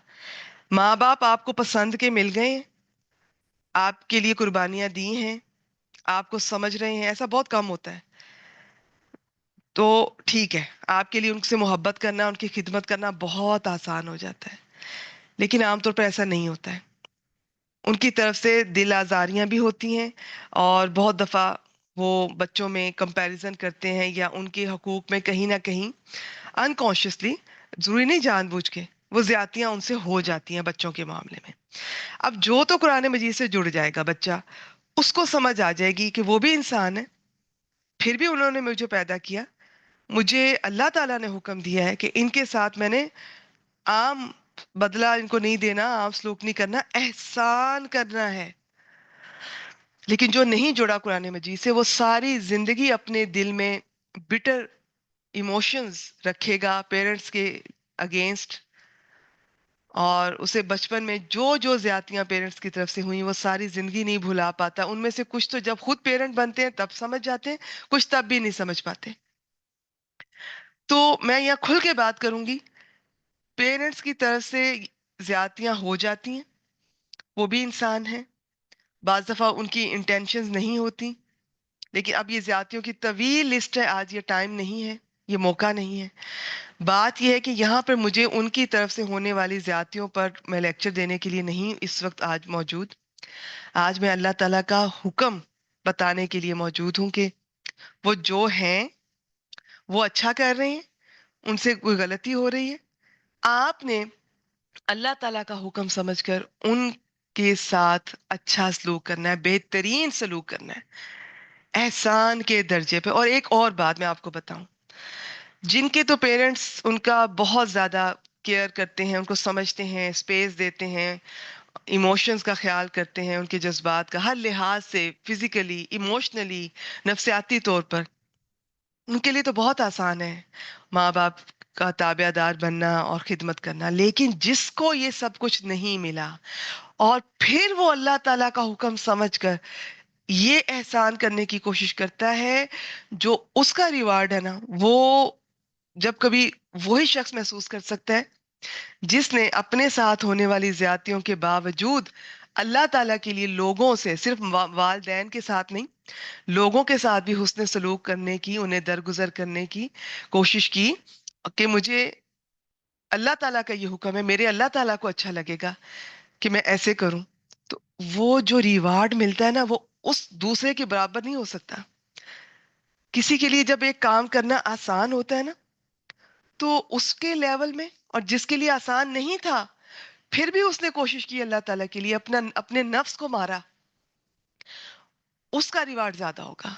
ماں باپ آپ کو پسند کے مل گئے ہیں، آپ کے لیے قربانیاں دی ہیں، آپ کو سمجھ رہے ہیں، ایسا بہت کم ہوتا ہے. تو ٹھیک ہے، آپ کے لیے ان سے محبت کرنا، ان کی خدمت کرنا بہت آسان ہو جاتا ہے. لیکن عام طور پر ایسا نہیں ہوتا ہے. ان کی طرف سے دل آزاریاں بھی ہوتی ہیں اور بہت دفعہ وہ بچوں میں کمپیریزن کرتے ہیں یا ان کے حقوق میں کہیں نہ کہیں انکانشیسلی، ضروری نہیں جان بوجھ کے، وہ زیادتیاں ان سے ہو جاتی ہیں بچوں کے معاملے میں. اب جو تو قرآن مجید سے جڑ جائے گا بچہ، اس کو سمجھ آ جائے گی کہ وہ بھی انسان ہے، پھر بھی انہوں نے مجھے پیدا کیا، مجھے اللہ تعالیٰ نے حکم دیا ہے کہ ان کے ساتھ میں نے عام بدلہ ان کو نہیں دینا، عام سلوک نہیں کرنا، احسان کرنا ہے. لیکن جو نہیں جڑا قرآن مجید سے وہ ساری زندگی اپنے دل میں بٹر ایموشنز رکھے گا پیرنٹس کے اگینسٹ، اور اسے بچپن میں جو جو زیادتیاں پیرنٹس کی طرف سے ہوئیں وہ ساری زندگی نہیں بھلا پاتا. ان میں سے کچھ تو جب خود پیرنٹ بنتے ہیں تب سمجھ جاتے ہیں، کچھ تب بھی نہیں سمجھ پاتے. تو میں یہاں کھل کے بات کروں گی، پیرنٹس کی طرف سے زیادتیاں ہو جاتی ہیں، وہ بھی انسان ہیں، بعض دفعہ ان کی انٹینشنز نہیں ہوتی. لیکن اب یہ زیادتیوں کی طویل لسٹ ہے، آج یہ ٹائم نہیں ہے، یہ موقع نہیں ہے. بات یہ ہے کہ یہاں پر مجھے ان کی طرف سے ہونے والی زیادتیوں پر میں لیکچر دینے کے لیے نہیں اس وقت آج موجود. آج میں اللہ تعالیٰ کا حکم بتانے کے لیے موجود ہوں کہ وہ جو ہیں وہ اچھا کر رہے ہیں، ان سے کوئی غلطی ہو رہی ہے، آپ نے اللہ تعالیٰ کا حکم سمجھ کر ان کے ساتھ اچھا سلوک کرنا ہے، بہترین سلوک کرنا ہے احسان کے درجے پہ. اور ایک اور بات میں آپ کو بتاؤں، جن کے تو پیرنٹس ان کا بہت زیادہ کیئر کرتے ہیں، ان کو سمجھتے ہیں، اسپیس دیتے ہیں، ایموشنز کا خیال کرتے ہیں، ان کے جذبات کا ہر لحاظ سے، فزیکلی، ایموشنلی، نفسیاتی طور پر، ان کے لیے تو بہت آسان ہے ماں باپ کا تابع دار بننا اور خدمت کرنا. لیکن جس کو یہ سب کچھ نہیں ملا اور پھر وہ اللہ تعالیٰ کا حکم سمجھ کر یہ احسان کرنے کی کوشش کرتا ہے، جو اس کا ریوارڈ ہے نا، وہ جب کبھی وہی شخص محسوس کر سکتا ہے جس نے اپنے ساتھ ہونے والی زیادتیوں کے باوجود اللہ تعالیٰ کے لیے لوگوں سے، صرف والدین کے ساتھ نہیں، لوگوں کے ساتھ بھی حسن سلوک کرنے کی، انہیں درگزر کرنے کی کوشش کی کہ مجھے اللہ تعالیٰ کا یہ حکم ہے، میرے اللہ تعالیٰ کو اچھا لگے گا کہ میں ایسے کروں. تو وہ جو ریوارڈ ملتا ہے نا وہ اس دوسرے کے برابر نہیں ہو سکتا. کسی کے لیے جب ایک کام کرنا آسان ہوتا ہے نا تو اس کے لیول میں، اور جس کے لیے آسان نہیں تھا پھر بھی اس نے کوشش کی اللہ تعالیٰ کے لیے، اپنے نفس کو مارا، اس کا ریوارڈ زیادہ ہوگا.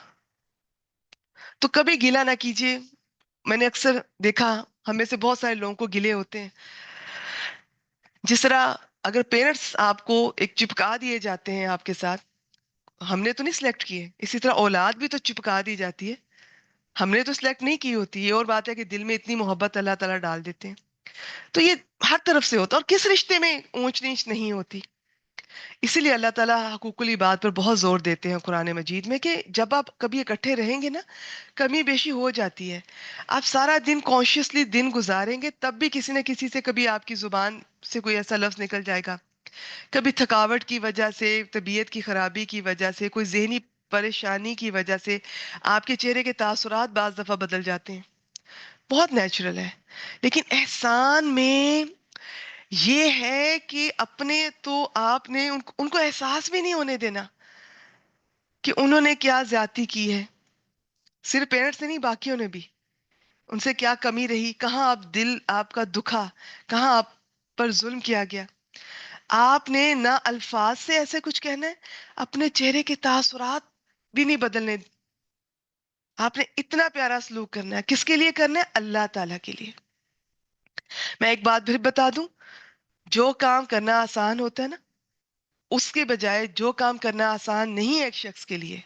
تو کبھی گیلا نہ کیجیے. میں نے اکثر دیکھا، ہم میں سے بہت سارے لوگوں کو گلے ہوتے ہیں. جس طرح اگر پیرنٹس آپ کو ایک چپکا دیے جاتے ہیں آپ کے ساتھ، ہم نے تو نہیں سلیکٹ کیے، اسی طرح اولاد بھی تو چپکا دی جاتی ہے، ہم نے تو سلیکٹ نہیں کی ہوتی. یہ اور بات ہے کہ دل میں اتنی محبت اللہ تعالیٰ ڈال دیتے ہیں. تو یہ ہر طرف سے ہوتا ہے، اور کس رشتے میں اونچ نیچ نہیں ہوتی. اسی لیے اللہ تعالیٰ حقوق العباد پر بہت زور دیتے ہیں قرآن مجید میں، کہ جب آپ کبھی اکٹھے رہیں گے نا، کمی بیشی ہو جاتی ہے. آپ سارا دن کانشیسلی دن گزاریں گے، تب بھی کسی نہ کسی سے کبھی آپ کی زبان سے کوئی ایسا لفظ نکل جائے گا. کبھی تھکاوٹ کی وجہ سے، طبیعت کی خرابی کی وجہ سے، کوئی ذہنی پریشانی کی وجہ سے آپ کے چہرے کے تاثرات بعض دفعہ بدل جاتے ہیں. بہت نیچرل ہے. لیکن احسان میں یہ ہے کہ اپنے تو آپ نے ان کو احساس بھی نہیں ہونے دینا کہ انہوں نے کیا زیادتی کی ہے. صرف پیرنٹس نے نہیں، باقیوں نے بھی. ان سے کیا کمی رہی، کہاں آپ کا دکھا، کہاں آپ پر ظلم کیا گیا. آپ نے نہ الفاظ سے ایسے کچھ کہنا ہے، اپنے چہرے کے تاثرات بھی نہیں بدلنے. آپ نے اتنا پیارا سلوک کرنا ہے. کس کے لیے کرنا ہے؟ اللہ تعالیٰ کے لیے. میں ایک بات پھر بتا دوں، جو کام کرنا آسان ہوتا ہے نا، اس کے بجائے جو کام کرنا آسان نہیں ہے ایک شخص کے لیے،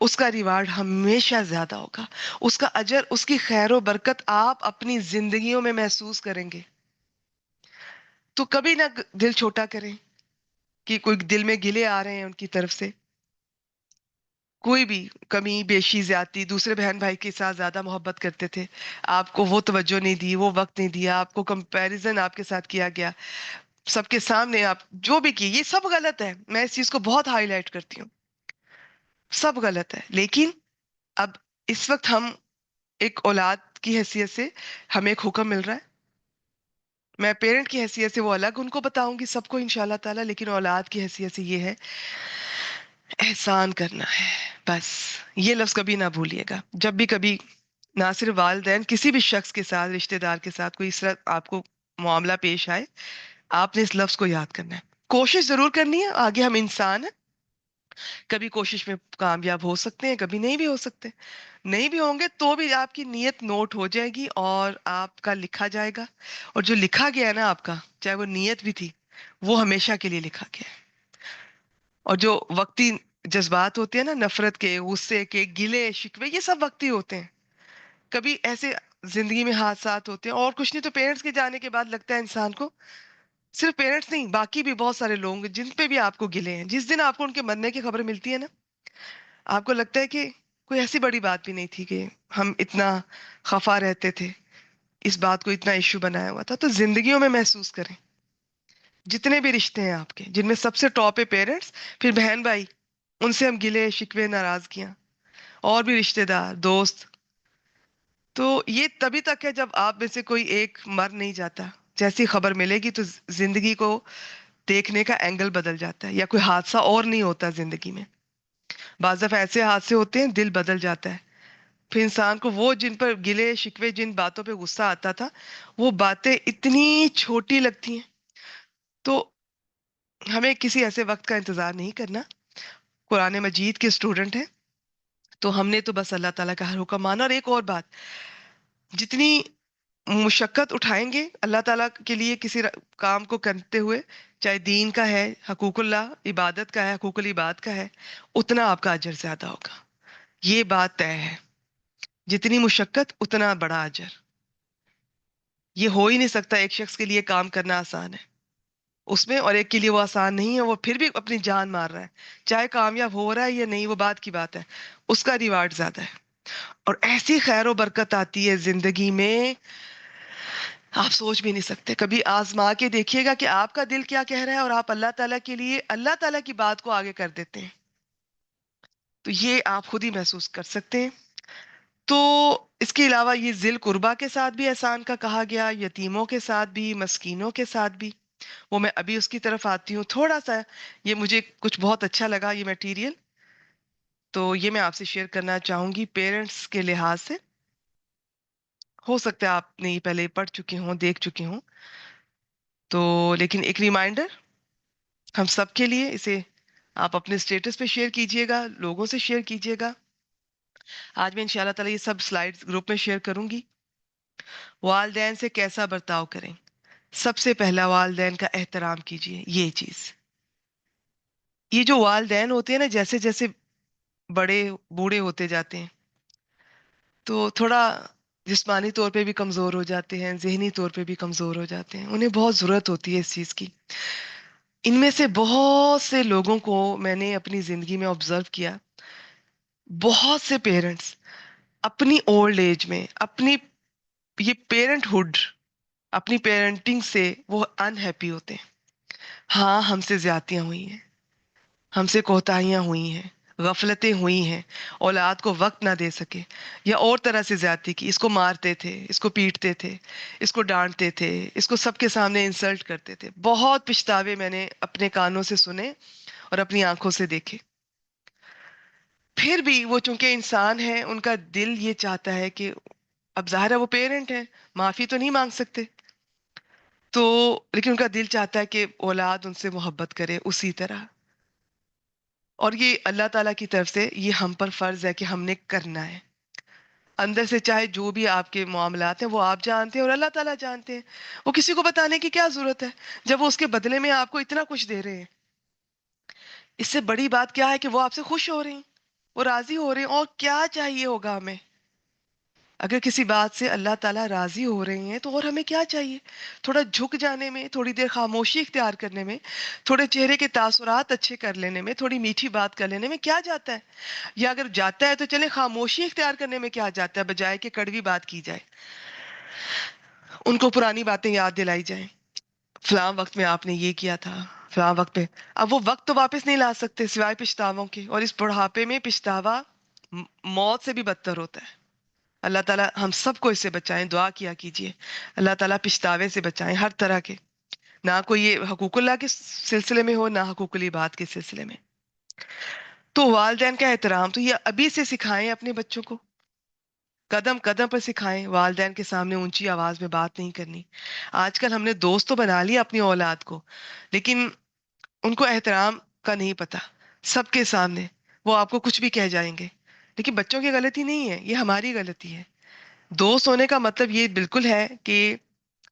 اس کا ریوارڈ ہمیشہ زیادہ ہوگا. اس کا اجر، اس کی خیر و برکت آپ اپنی زندگیوں میں محسوس کریں گے. تو کبھی نہ دل چھوٹا کریں کہ کوئی دل میں گلے آ رہے ہیں ان کی طرف سے. کوئی بھی کمی بیشی زیادتی، دوسرے بہن بھائی کے ساتھ زیادہ محبت کرتے تھے، آپ کو وہ توجہ نہیں دی، وہ وقت نہیں دیا، آپ کو کمپیریزن آپ کے ساتھ کیا گیا، سب کے سامنے آپ جو بھی کی، یہ سب غلط ہے. میں اس چیز کو بہت ہائی لائٹ کرتی ہوں، سب غلط ہے. لیکن اب اس وقت ہم ایک اولاد کی حیثیت سے ہمیں ایک حکم مل رہا ہے. میں پیرنٹ کی حیثیت سے وہ الگ ان کو بتاؤں گی سب کو انشاءاللہ تعالی، لیکن اولاد کی حیثیت سے یہ ہے، احسان کرنا ہے. بس یہ لفظ کبھی نہ بھولیے گا. جب بھی کبھی نہ صرف والدین، کسی بھی شخص کے ساتھ، رشتہ دار کے ساتھ کوئی اس طرح آپ کو معاملہ پیش آئے، آپ نے اس لفظ کو یاد کرنا ہے. کوشش ضرور کرنی ہے. آگے ہم انسان ہیں، کبھی کوشش میں کامیاب ہو سکتے ہیں، کبھی نہیں بھی ہو سکتے. نہیں بھی ہوں گے تو بھی آپ کی نیت نوٹ ہو جائے گی اور آپ کا لکھا جائے گا. اور جو لکھا گیا ہے نا آپ کا، چاہے وہ نیت بھی تھی، وہ ہمیشہ کے لیے لکھا گیا ہے. اور جو وقتی جذبات ہوتے ہیں نا، نفرت کے، غصے کے، گلے شکوے، یہ سب وقتی ہوتے ہیں. کبھی ایسے زندگی میں حادثات ہوتے ہیں اور کچھ نہیں تو پیرنٹس کے جانے کے بعد لگتا ہے انسان کو، صرف پیرنٹس نہیں، باقی بھی بہت سارے لوگ جن پہ بھی آپ کو گلے ہیں. جس دن آپ کو ان کے مرنے کی خبر ملتی ہے نا، آپ کو لگتا ہے کہ کوئی ایسی بڑی بات بھی نہیں تھی کہ ہم اتنا خفا رہتے تھے، اس بات کو اتنا ایشو بنایا ہوا تھا. تو زندگیوں میں محسوس کریں. جتنے بھی رشتے ہیں آپ کے، جن میں سب سے ٹاپ ہے پیرنٹس، پھر بہن بھائی، ان سے ہم گلے شکوے ناراضگیاں، اور بھی رشتے دار، دوست. تو یہ تبھی تک ہے جب آپ میں سے کوئی ایک مر نہیں جاتا. جیسی خبر ملے گی تو زندگی کو دیکھنے کا اینگل بدل جاتا ہے، یا کوئی حادثہ اور نہیں ہوتا زندگی میں. بعض دفعہ ایسے حادثے ہوتے ہیں دل بدل جاتا ہے. پھر انسان کو وہ جن پر گلے شکوے، جن باتوں پہ غصہ آتا تھا، وہ باتیں اتنی چھوٹی لگتی ہیں. تو ہمیں کسی ایسے وقت کا انتظار نہیں کرنا. قرآن مجید کے اسٹوڈنٹ ہیں تو ہم نے تو بس اللہ تعالیٰ کا ہر حکم مانا. اور ایک اور بات، جتنی مشقت اٹھائیں گے اللہ تعالیٰ کے لیے کسی کام کو کرتے ہوئے، چاہے دین کا ہے، حقوق اللہ عبادت کا ہے، حقوق العباد کا ہے، اتنا آپ کا اجر زیادہ ہوگا. یہ بات طے ہے. جتنی مشقت اتنا بڑا اجر. یہ ہو ہی نہیں سکتا ایک شخص کے لیے کام کرنا آسان ہے اس میں، اور ایک کے لیے وہ آسان نہیں ہے، وہ پھر بھی اپنی جان مار رہا ہے. چاہے کامیاب ہو رہا ہے یا نہیں، وہ بات کی بات ہے، اس کا ریوارڈ زیادہ ہے. اور ایسی خیر و برکت آتی ہے زندگی میں، آپ سوچ بھی نہیں سکتے. کبھی آزما کے دیکھیے گا کہ آپ کا دل کیا کہہ رہا ہے، اور آپ اللہ تعالیٰ کے لیے اللہ تعالیٰ کی بات کو آگے کر دیتے ہیں، تو یہ آپ خود ہی محسوس کر سکتے ہیں. تو اس کے علاوہ یہ ذی القربہ کے ساتھ بھی احسان کا کہا گیا، یتیموں کے ساتھ بھی، مسکینوں کے ساتھ بھی. وہ میں ابھی اس کی طرف آتی ہوں. تھوڑا سا یہ مجھے کچھ بہت اچھا لگا یہ میٹیریل، تو یہ میں آپ سے شیئر کرنا چاہوں گی. پیرنٹس کے لحاظ سے ہو سکتا ہے آپ نے یہ پہلے پڑھ چکے ہوں، دیکھ چکے ہوں. تو لیکن ایک ریمائنڈر ہم سب کے لیے، اسے آپ اپنے اسٹیٹس پہ شیئر کیجئے گا، لوگوں سے شیئر کیجئے گا. آج میں انشاءاللہ تعالیٰ یہ سب سلائیڈز گروپ میں شیئر کروں گی. والدین سے کیسا برتاؤ کریں. سب سے پہلا، والدین کا احترام کیجئے. یہ چیز، یہ جو والدین ہوتے ہیں نا، جیسے جیسے بڑے بوڑھے ہوتے جاتے ہیں تو تھوڑا جسمانی طور پہ بھی کمزور ہو جاتے ہیں، ذہنی طور پہ بھی کمزور ہو جاتے ہیں. انہیں بہت ضرورت ہوتی ہے اس چیز کی. ان میں سے بہت سے لوگوں کو میں نے اپنی زندگی میں آبزرو کیا. بہت سے پیرنٹس اپنی اولڈ ایج میں، اپنی یہ پیرنٹ ہوڈ، اپنی پیرنٹنگ سے وہ انہیپی ہوتے ہیں. ہاں، ہم سے زیادتیاں ہوئی ہیں، ہم سے کوتاہیاں ہوئی ہیں، غفلتیں ہوئی ہیں، اولاد کو وقت نہ دے سکے یا اور طرح سے زیادتی کی. اس کو مارتے تھے، اس کو پیٹتے تھے، اس کو ڈانٹتے تھے، اس کو سب کے سامنے انسلٹ کرتے تھے. بہت پچھتاوے میں نے اپنے کانوں سے سنے اور اپنی آنکھوں سے دیکھے. پھر بھی وہ چونکہ انسان ہے، ان کا دل یہ چاہتا ہے کہ اب ظاہر ہے وہ پیرنٹ ہے، معافی تو نہیں مانگ سکتے، تو لیکن ان کا دل چاہتا ہے کہ اولاد ان سے محبت کرے اسی طرح. اور یہ اللہ تعالیٰ کی طرف سے یہ ہم پر فرض ہے کہ ہم نے کرنا ہے. اندر سے چاہے جو بھی آپ کے معاملات ہیں وہ آپ جانتے ہیں اور اللہ تعالیٰ جانتے ہیں. وہ کسی کو بتانے کی کیا ضرورت ہے جب وہ اس کے بدلے میں آپ کو اتنا کچھ دے رہے ہیں. اس سے بڑی بات کیا ہے کہ وہ آپ سے خوش ہو رہے ہیں، وہ راضی ہو رہے ہیں. اور کیا چاہیے ہوگا ہمیں؟ اگر کسی بات سے اللہ تعالیٰ راضی ہو رہے ہیں تو اور ہمیں کیا چاہیے؟ تھوڑا جھک جانے میں، تھوڑی دیر خاموشی اختیار کرنے میں، تھوڑے چہرے کے تاثرات اچھے کر لینے میں، تھوڑی میٹھی بات کر لینے میں کیا جاتا ہے؟ یا اگر جاتا ہے تو چلے خاموشی اختیار کرنے میں کیا جاتا ہے، بجائے کہ کڑوی بات کی جائے، ان کو پرانی باتیں یاد دلائی جائیں. فلاں وقت میں آپ نے یہ کیا تھا، فلاں وقت پہ. اب وہ وقت تو واپس نہیں لا سکتے سوائے پچھتاووں کے، اور اس بڑھاپے میں پچھتاوا موت سے بھی بدتر ہوتا ہے. اللہ تعالیٰ ہم سب کو اس سے بچائیں. دعا کیا کیجیے اللہ تعالیٰ پچھتاوے سے بچائیں ہر طرح کے، نہ کوئی یہ حقوق اللہ کے سلسلے میں ہو، نہ حقوق العباد کے سلسلے میں. تو والدین کا احترام تو یہ ابھی سے سکھائیں اپنے بچوں کو، قدم قدم پر سکھائیں. والدین کے سامنے اونچی آواز میں بات نہیں کرنی. آج کل ہم نے دوست تو بنا لیا اپنی اولاد کو، لیکن ان کو احترام کا نہیں پتا. سب کے سامنے وہ آپ کو کچھ بھی کہہ جائیں گے، لیکن بچوں کی غلطی نہیں ہے، یہ ہماری غلطی ہے. دوست ہونے کا مطلب یہ بالکل ہے کہ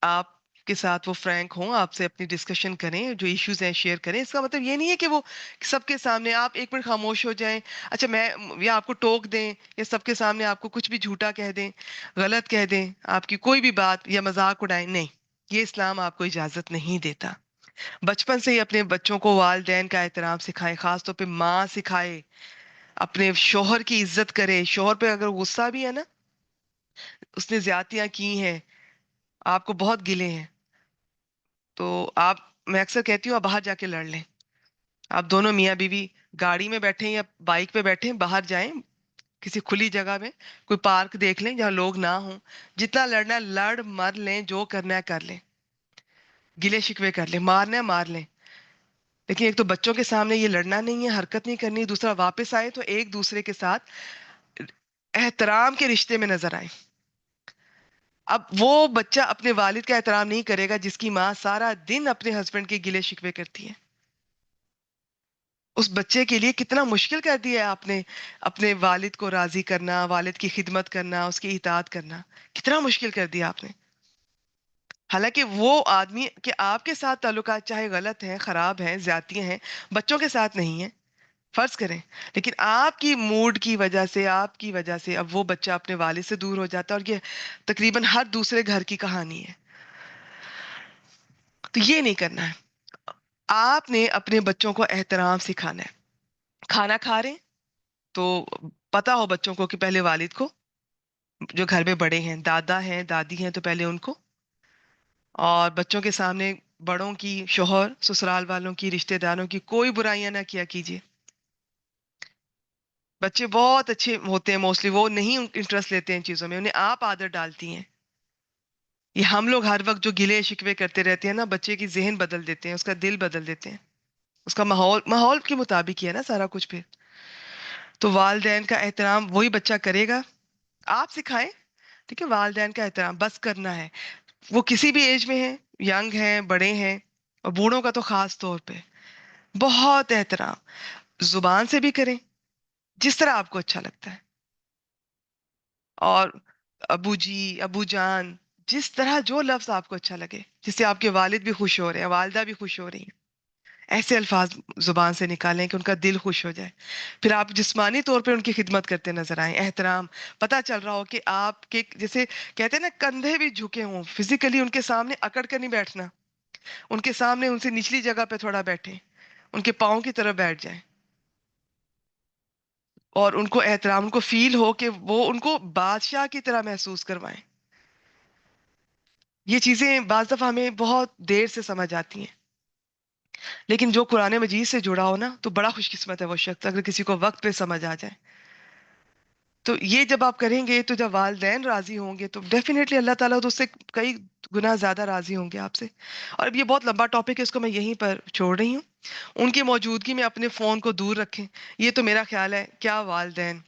آپ کے ساتھ وہ فرینک ہوں، آپ سے اپنی ڈسکشن کریں، جو ایشوز ہیں شیئر کریں. اس کا مطلب یہ نہیں ہے کہ وہ سب کے سامنے آپ ایک منٹ خاموش ہو جائیں، اچھا میں، یا آپ کو ٹوک دیں، یا سب کے سامنے آپ کو کچھ بھی جھوٹا کہہ دیں، غلط کہہ دیں، آپ کی کوئی بھی بات یا مذاق اڑائیں. نہیں، یہ اسلام آپ کو اجازت نہیں دیتا. بچپن سے ہی اپنے بچوں کو والدین کا احترام سکھائے، خاص طور پہ ماں سکھائے. اپنے شوہر کی عزت کرے. شوہر پہ اگر غصہ بھی ہے نا، اس نے زیادتیاں کی ہیں، آپ کو بہت گلے ہیں، تو آپ، میں اکثر کہتی ہوں آپ باہر جا کے لڑ لیں. آپ دونوں میاں بیوی گاڑی میں بیٹھیں یا بائک پہ بیٹھیں، باہر جائیں کسی کھلی جگہ میں، کوئی پارک دیکھ لیں جہاں لوگ نہ ہوں. جتنا لڑنا ہے لڑ مر لیں، جو کرنا ہے کر لیں، گلے شکوے کر لیں، مارنا ہے مار لیں. لیکن ایک تو بچوں کے سامنے یہ لڑنا نہیں ہے، حرکت نہیں کرنی. دوسرا، واپس آئے تو ایک دوسرے کے ساتھ احترام کے رشتے میں نظر آئے. اب وہ بچہ اپنے والد کا احترام نہیں کرے گا جس کی ماں سارا دن اپنے ہسبینڈ کے گلے شکوے کرتی ہے. اس بچے کے لیے کتنا مشکل کر دیا ہے آپ نے اپنے والد کو راضی کرنا، والد کی خدمت کرنا، اس کی اطاعت کرنا، کتنا مشکل کر دیا آپ نے. حالانکہ وہ آدمی کہ آپ کے ساتھ تعلقات چاہے غلط ہیں، خراب ہیں، زیادتیاں ہیں، بچوں کے ساتھ نہیں ہیں، فرض کریں، لیکن آپ کی موڈ کی وجہ سے، آپ کی وجہ سے اب وہ بچہ اپنے والد سے دور ہو جاتا ہے. اور یہ تقریباً ہر دوسرے گھر کی کہانی ہے. تو یہ نہیں کرنا ہے. آپ نے اپنے بچوں کو احترام سکھانا ہے. کھانا کھا رہے ہیں تو پتا ہو بچوں کو کہ پہلے والد کو، جو گھر میں بڑے ہیں، دادا ہیں، دادی ہیں، تو پہلے ان کو. اور بچوں کے سامنے بڑوں کی، شوہر، سسرال والوں کی، رشتہ داروں کی کوئی برائیاں نہ کیا کیجیے. بچے بہت اچھے ہوتے ہیں موسٹلی، وہ نہیں انٹرسٹ لیتے ہیں ان چیزوں میں، انہیں آپ عادت ڈالتی ہیں. یہ ہم لوگ ہر وقت جو گلے شکوے کرتے رہتے ہیں نا، بچے کی ذہن بدل دیتے ہیں، اس کا دل بدل دیتے ہیں. اس کا ماحول کے مطابق ہی ہے نا سارا کچھ پھر. تو والدین کا احترام وہی بچہ کرے گا. آپ سکھائیں، ٹھیک ہے، والدین کا احترام بس کرنا ہے. وہ کسی بھی ایج میں ہیں، ینگ ہیں بڑے ہیں، اور بوڑھوں کا تو خاص طور پہ بہت احترام زبان سے بھی کریں، جس طرح آپ کو اچھا لگتا ہے. اور ابو جی، ابو جان، جس طرح جو لفظ آپ کو اچھا لگے، جس سے آپ کے والد بھی خوش ہو رہے ہیں، والدہ بھی خوش ہو رہی ہیں، ایسے الفاظ زبان سے نکالیں کہ ان کا دل خوش ہو جائے. پھر آپ جسمانی طور پہ ان کی خدمت کرتے نظر آئیں، احترام پتہ چل رہا ہو کہ آپ کے جیسے کہتے ہیں نا کندھے بھی جھکے ہوں، فزیکلی ان کے سامنے اکڑ کر نہیں بیٹھنا، ان کے سامنے ان سے نچلی جگہ پہ تھوڑا بیٹھیں، ان کے پاؤں کی طرف بیٹھ جائیں، اور ان کو احترام، ان کو فیل ہو کہ وہ ان کو بادشاہ کی طرح محسوس کروائیں. یہ چیزیں بعض دفعہ ہمیں بہت دیر سے سمجھ آتی ہیں، لیکن جو قرآن مجید سے جڑا ہو نا تو بڑا خوش قسمت ہے وہ شخص اگر کسی کو وقت پہ سمجھ آ جائے. تو یہ جب آپ کریں گے تو جب والدین راضی ہوں گے تو ڈیفینیٹلی اللہ تعالیٰ تو اس سے کئی گنا زیادہ راضی ہوں گے آپ سے. اور اب یہ بہت لمبا ٹاپک ہے، اس کو میں یہیں پر چھوڑ رہی ہوں. ان کی موجودگی میں اپنے فون کو دور رکھیں. یہ تو میرا خیال ہے. کیا والدین،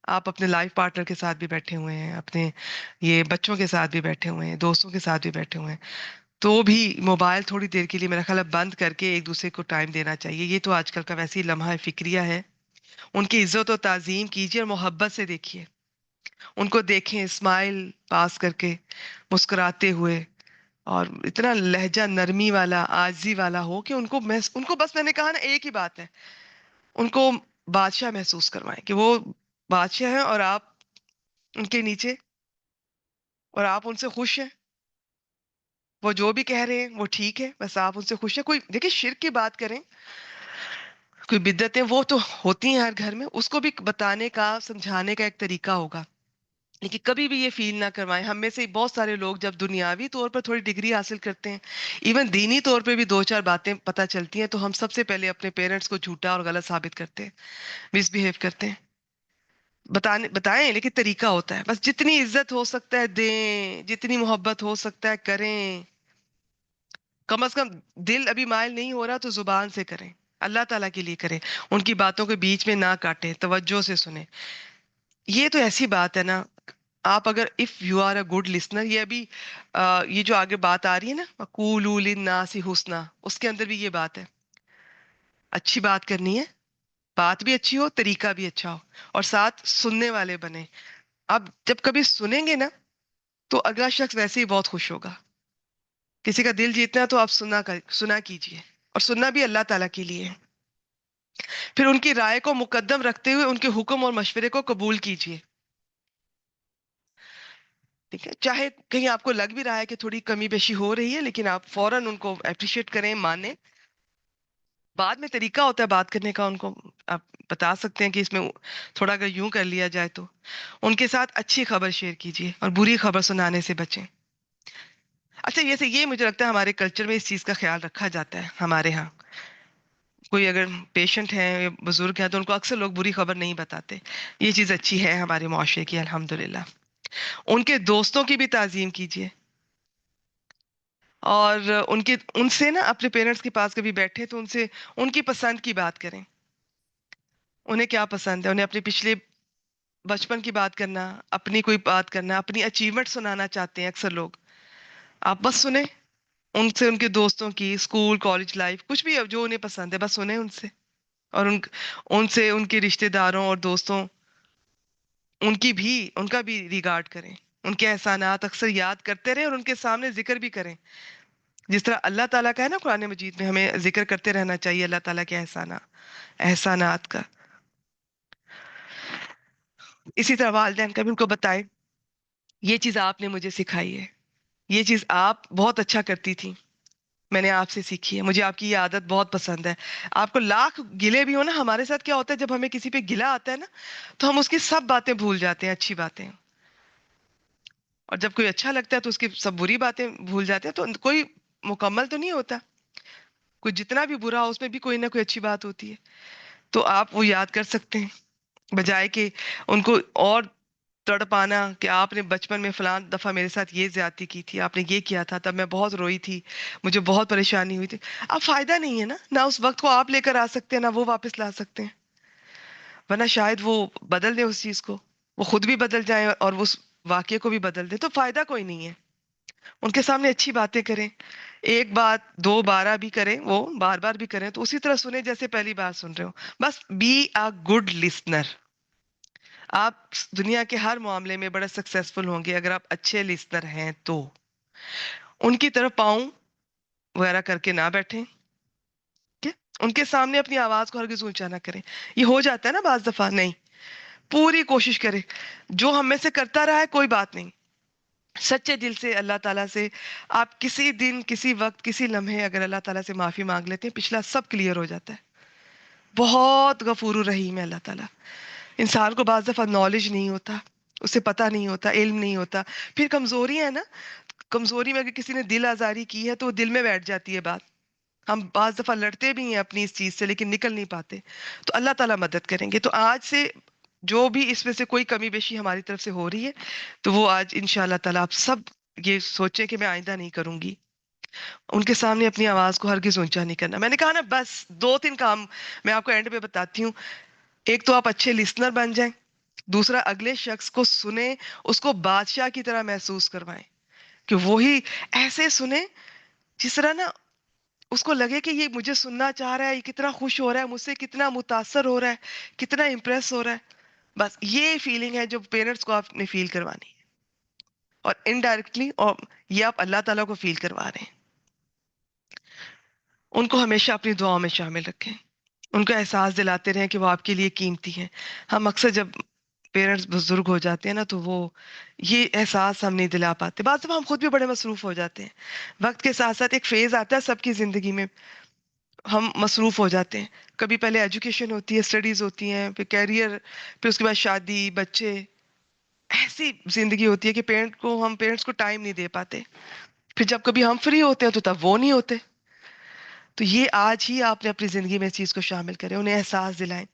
آپ اپنے لائف پارٹنر کے ساتھ بھی بیٹھے ہوئے ہیں، اپنے یہ بچوں کے ساتھ بھی بیٹھے ہوئے ہیں، دوستوں کے ساتھ بھی بیٹھے ہوئے ہیں، تو بھی موبائل تھوڑی دیر کے لیے میرا خیال ہے بند کر کے ایک دوسرے کو ٹائم دینا چاہیے. یہ تو آج کل کا ویسے ہی لمحہ فکریہ ہے. ان کی عزت و تعظیم کیجیے اور محبت سے دیکھیے. ان کو دیکھیں اسمائل پاس کر کے، مسکراتے ہوئے، اور اتنا لہجہ نرمی والا، عاجزی والا ہو کہ ان کو بس میں نے کہا نا ایک ہی بات ہے، ان کو بادشاہ محسوس کروائیں کہ وہ بادشاہ ہیں اور آپ ان کے نیچے، اور آپ ان سے خوش ہیں. وہ جو بھی کہہ رہے ہیں وہ ٹھیک ہے، بس آپ ان سے خوش ہیں. کوئی دیکھیں شرک کی بات کریں، کوئی بدعتیں وہ تو ہوتی ہیں ہر گھر میں، اس کو بھی بتانے کا سمجھانے کا ایک طریقہ ہوگا، لیکن کبھی بھی یہ فیل نہ کروائیں. ہم میں سے بہت سارے لوگ جب دنیاوی طور پر تھوڑی ڈگری حاصل کرتے ہیں، ایون دینی طور پہ بھی دو چار باتیں پتہ چلتی ہیں، تو ہم سب سے پہلے اپنے پیرنٹس کو جھوٹا اور غلط ثابت کرتے ہیں، مس بہیو کرتے ہیں. بتائیں لیکن طریقہ ہوتا ہے. بس جتنی عزت ہو سکتا ہے دیں، جتنی محبت ہو سکتا ہے کریں. کم از کم دل ابھی مائل نہیں ہو رہا تو زبان سے کریں، اللہ تعالیٰ کے لیے کریں. ان کی باتوں کے بیچ میں نہ کاٹیں، توجہ سے سنیں. یہ تو ایسی بات ہے نا، آپ اگر if you are a good listener, یہ ابھی یہ جو آگے بات آ رہی ہے نا وَقُولُوا لِلنَّاسِ حُسْنًا، اس کے اندر بھی یہ بات ہے. اچھی بات کرنی ہے، بات بھی اچھی ہو، طریقہ بھی اچھا ہو، اور ساتھ سننے والے بنے. اب جب کبھی سنیں گے نا تو اگلا شخص ویسے ہی بہت خوش ہوگا. کسی کا دل جیتنا ہے تو آپ سنا کیجئے، اور سننا بھی اللہ تعالیٰ کے لیے. پھر ان کی رائے کو مقدم رکھتے ہوئے ان کے حکم اور مشورے کو قبول کیجئے. ٹھیک ہے، چاہے کہیں آپ کو لگ بھی رہا ہے کہ تھوڑی کمی بیشی ہو رہی ہے، لیکن آپ فوراً ان کو اپریشیٹ کریں، مانیں. بعد میں طریقہ ہوتا ہے بات کرنے کا، ان کو آپ بتا سکتے ہیں کہ اس میں تھوڑا اگر یوں کر لیا جائے تو. ان کے ساتھ اچھی خبر شیئر کیجیے اور بری خبر سنانے سے بچیں. اچھا یہ مجھے لگتا ہے ہمارے کلچر میں اس چیز کا خیال رکھا جاتا ہے. ہمارے ہاں کوئی اگر پیشنٹ ہے یا بزرگ ہے تو ان کو اکثر لوگ بری خبر نہیں بتاتے. یہ چیز اچھی ہے ہمارے معاشرے کی الحمدللہ. ان کے دوستوں کی بھی تعظیم کیجیے، اور ان سے نا اپنے پیرنٹس کے پاس کبھی بیٹھے تو ان سے ان کی پسند کی بات کریں. انہیں کیا پسند ہے، انہیں اپنے پچھلے بچپن کی بات کرنا، اپنی کوئی بات کرنا، اپنی اچیومنٹ سنانا چاہتے ہیں اکثر لوگ. آپ بس سنیں ان سے، ان کے دوستوں کی، اسکول کالج لائف، کچھ بھی جو انہیں پسند ہے بس سنیں ان سے. اور ان سے ان کے رشتہ داروں اور دوستوں ان کا بھی ریگارڈ کریں. ان کے احسانات اکثر یاد کرتے رہیں اور ان کے سامنے ذکر بھی کریں. جس طرح اللہ تعالیٰ کا ہے نا قرآن مجید میں، ہمیں ذکر کرتے رہنا چاہیے اللہ تعالیٰ کے احسانات کا. اسی طرح والدین کا بھی ان کو بتائیں، یہ چیز آپ نے مجھے سکھائی ہے، یہ چیز آپ بہت اچھا کرتی تھی، میں نے آپ سے سیکھی ہے، مجھے آپ کی یہ عادت بہت پسند ہے. آپ کو لاکھ گلے بھی ہو نا، ہمارے ساتھ کیا ہوتا ہے جب ہمیں کسی پہ گلا آتا ہے نا تو ہم اس کی سب باتیں بھول جاتے ہیں، اچھی باتیں. اور جب کوئی اچھا لگتا ہے تو اس کی سب بری باتیں بھول جاتے ہیں. تو کوئی مکمل تو نہیں ہوتا، کوئی جتنا بھی برا ہو اس میں بھی کوئی نہ کوئی اچھی بات ہوتی ہے. تو آپ وہ یاد کر سکتے ہیں، بجائے کہ ان کو اور تڑ پانا کہ آپ نے بچپن میں فلان دفعہ میرے ساتھ یہ زیادتی کی تھی، آپ نے یہ کیا تھا، تب میں بہت روئی تھی، مجھے بہت پریشانی ہوئی تھی. اب فائدہ نہیں ہے نا، نہ اس وقت کو آپ لے کر آ سکتے ہیں، نہ وہ واپس لا سکتے ہیں. ورنہ شاید وہ بدل دیں اس چیز کو، وہ خود بھی بدل جائیں اور اس واقعے کو بھی بدل دیں، تو فائدہ کوئی نہیں ہے. ان کے سامنے اچھی باتیں کریں، ایک بات دو بارہ بھی کریں، وہ بار بار بھی کریں تو اسی طرح سنیں جیسے پہلی بار سن رہے ہو. بس بی اے گڈ لسنر. آپ دنیا کے ہر معاملے میں بڑا سکسیسفل ہوں گے اگر آپ اچھے لسنر ہیں تو. ان کی طرف پاؤں وغیرہ کر کے نہ بیٹھیں. ٹھیک ہے؟ ان کے سامنے اپنی آواز کو ہرگز اونچا نہ کریں. یہ ہو جاتا ہے نا بعض دفعہ، نہیں، پوری کوشش کریں. جو ہم میں سے کرتا رہا ہے کوئی بات نہیں، سچے دل سے اللہ تعالیٰ سے آپ کسی دن کسی وقت کسی لمحے اگر اللہ تعالیٰ سے معافی مانگ لیتے ہیں، پچھلا سب کلیئر ہو جاتا ہے. بہت غفور الرحیم ہے اللہ تعالیٰ. انسان کو بعض دفعہ نالج نہیں ہوتا، اسے پتہ نہیں ہوتا، علم نہیں ہوتا، پھر کمزوری ہے نا. کمزوری میں اگر کسی نے دل آزاری کی ہے تو وہ دل میں بیٹھ جاتی ہے بات. ہم بعض دفعہ لڑتے بھی ہیں اپنی اس چیز سے لیکن نکل نہیں پاتے. تو اللہ تعالیٰ مدد کریں گے. تو آج سے جو بھی اس میں سے کوئی کمی بیشی ہماری طرف سے ہو رہی ہے تو وہ آج انشاءاللہ تعالیٰ آپ سب یہ سوچیں کہ میں آئندہ نہیں کروں گی. ان کے سامنے اپنی آواز کو ہرگز اونچا نہیں کرنا. میں نے کہا نا بس دو تین کام میں آپ کو اینڈ پہ بتاتی ہوں. ایک تو آپ اچھے لسنر بن جائیں، دوسرا اگلے شخص کو سنیں، اس کو بادشاہ کی طرح محسوس کروائیں کہ وہی ایسے سنیں جس طرح نا اس کو لگے کہ یہ مجھے سننا چاہ رہا ہے، یہ کتنا خوش ہو رہا ہے مجھ سے، کتنا متاثر ہو رہا ہے، کتنا امپریس ہو رہا ہے. بس یہ فیلنگ ہے جو پیرنٹس کو آپ نے فیل کروانی ہے، اور انڈائریکٹلی اور یہ آپ اللہ تعالیٰ کو فیل کروا رہے ہیں. ان کو ہمیشہ اپنی دعاؤں میں شامل رکھیں، ان کو احساس دلاتے رہیں کہ وہ آپ کے لیے قیمتی ہیں. ہم اکثر جب پیرنٹس بزرگ ہو جاتے ہیں نا تو وہ یہ احساس ہم نہیں دلا پاتے. بعض دفعہ ہم خود بھی بڑے مصروف ہو جاتے ہیں. وقت کے ساتھ ساتھ ایک فیز آتا ہے سب کی زندگی میں، ہم مصروف ہو جاتے ہیں. کبھی پہلے ایجوکیشن ہوتی ہے، اسٹڈیز ہوتی ہیں، پھر کیریئر، پھر اس کے بعد شادی، بچے. ایسی زندگی ہوتی ہے کہ پیرنٹس کو ٹائم نہیں دے پاتے. پھر جب کبھی ہم فری ہوتے ہیں تو تب وہ نہیں ہوتے. تو یہ آج ہی آپ نے اپنی زندگی میں اس چیز کو شامل کریں، انہیں احساس دلائیں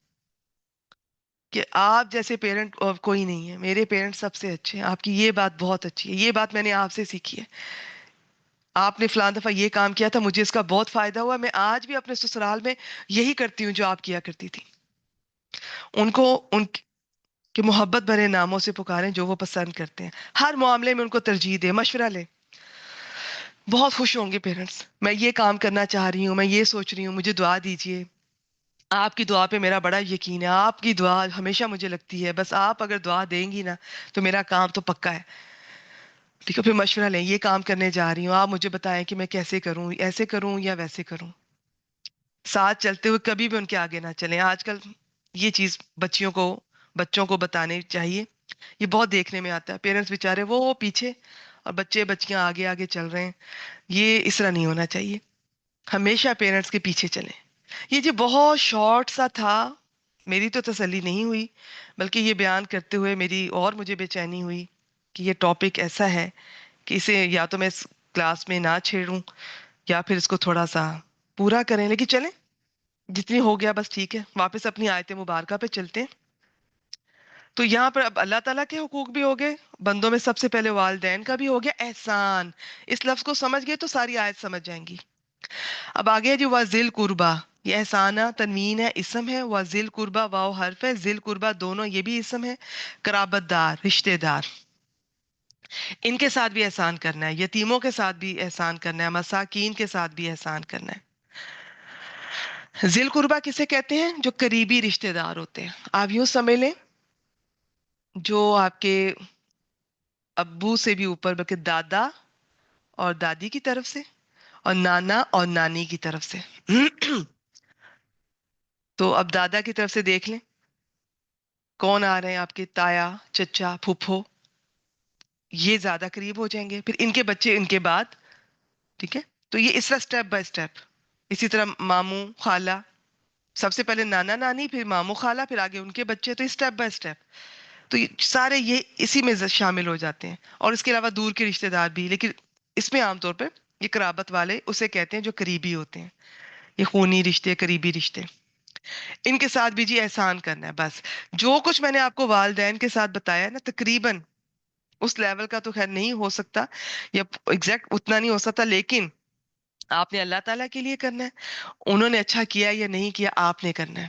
کہ آپ جیسے پیرنٹ اور کوئی نہیں ہے. میرے پیرنٹ سب سے اچھے ہیں. آپ کی یہ بات بہت اچھی ہے، یہ بات میں نے آپ سے سیکھی ہے. آپ نے فلاں دفعہ یہ کام کیا تھا، مجھے اس کا بہت فائدہ ہوا. میں آج بھی اپنے سسرال میں یہی کرتی ہوں جو آپ کیا کرتی تھی. ان کو ان کے محبت بھرے ناموں سے پکاریں جو وہ پسند کرتے ہیں. ہر معاملے میں ان کو ترجیح دیں، مشورہ لیں. بہت خوش ہوں گے پیرنٹس. میں یہ کام کرنا چاہ رہی ہوں، میں یہ سوچ رہی ہوں، مجھے دعا دیجیے. آپ کی دعا پہ میرا بڑا یقین ہے. آپ کی دعا ہمیشہ مجھے لگتی ہے بس آپ اگر دعا دیں گی نا تو میرا کام تو پکا ہے. ٹھیک ہے، پھر مشورہ لیں، یہ کام کرنے جا رہی ہوں، آپ مجھے بتائیں کہ میں کیسے کروں، ایسے کروں یا ویسے کروں. ساتھ چلتے ہوئے کبھی بھی ان کے آگے نہ چلیں. آج کل یہ چیز بچوں کو بتانے چاہیے. یہ بہت دیکھنے میں آتا ہے، پیرنٹس بیچارے وہ پیچھے اور بچے بچیاں آگے آگے چل رہے ہیں. یہ اس طرح نہیں ہونا چاہیے. ہمیشہ پیرنٹس کے پیچھے چلیں. یہ جی بہت شارٹ سا تھا، میری تو تسلی نہیں ہوئی بلکہ یہ بیان کرتے ہوئے میری اور مجھے بے چینی ہوئی کہ یہ ٹاپک ایسا ہے کہ اسے یا تو میں اس کلاس میں نہ چھیڑوں یا پھر اس کو تھوڑا سا پورا کریں. لیکن چلیں جتنی ہو گیا بس ٹھیک ہے. واپس اپنی آیت مبارکہ پہ چلتے ہیں. تو یہاں پر اب اللہ تعالیٰ کے حقوق بھی ہو گئے، بندوں میں سب سے پہلے والدین کا بھی ہو گیا. احسان، اس لفظ کو سمجھ گئے تو ساری آیت سمجھ جائیں گی. اب آگے ہے جی وذل قربا. یہ احسانہ تنوین ہے، اسم ہے. وذل قربا واو حرف ہے. ذل قربا دونوں یہ بھی اسم ہے. قرابت دار، رشتہ دار، ان کے ساتھ بھی احسان کرنا ہے. یتیموں کے ساتھ بھی احسان کرنا ہے. مساکین کے ساتھ بھی احسان کرنا ہے. ذل قربا کسے کہتے ہیں؟ جو قریبی رشتہ دار ہوتے ہیں. آپ یوں سمجھ لیں جو آپ کے ابو سے بھی اوپر بلکہ دادا اور دادی کی طرف سے اور نانا اور نانی کی طرف سے. تو اب دادا کی طرف سے دیکھ لیں کون آ رہے ہیں آپ کے تایا، چچا، پھوپھو. یہ زیادہ قریب ہو جائیں گے. پھر ان کے بچے ان کے بعد. ٹھیک ہے، تو یہ اس طرح اسٹیپ بائی اسٹیپ. اسی طرح ماموں، خالہ، سب سے پہلے نانا نانی، پھر ماموں خالہ، پھر آگے ان کے بچے. تو اسٹیپ بائی اسٹیپ. تو یہ سارے یہ اسی میں شامل ہو جاتے ہیں. اور اس کے علاوہ دور کے رشتہ دار بھی، لیکن اس میں عام طور پہ یہ قرابت والے اسے کہتے ہیں جو قریبی ہوتے ہیں. یہ خونی رشتے، قریبی رشتے. ان کے ساتھ بھی جی احسان کرنا ہے. بس جو کچھ میں نے آپ کو والدین کے ساتھ بتایا نا تقریباً اس لیول کا تو خیر نہیں ہو سکتا یا ایگزیکٹ اتنا نہیں ہو سکتا، لیکن آپ نے اللہ تعالیٰ کے لیے کرنا ہے. انہوں نے اچھا کیا یا نہیں کیا آپ نے کرنا ہے.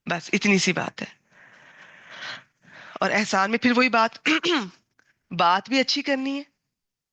بس اتنی سی بات ہے. اور احسان میں پھر وہی بات بات بھی اچھی کرنی ہے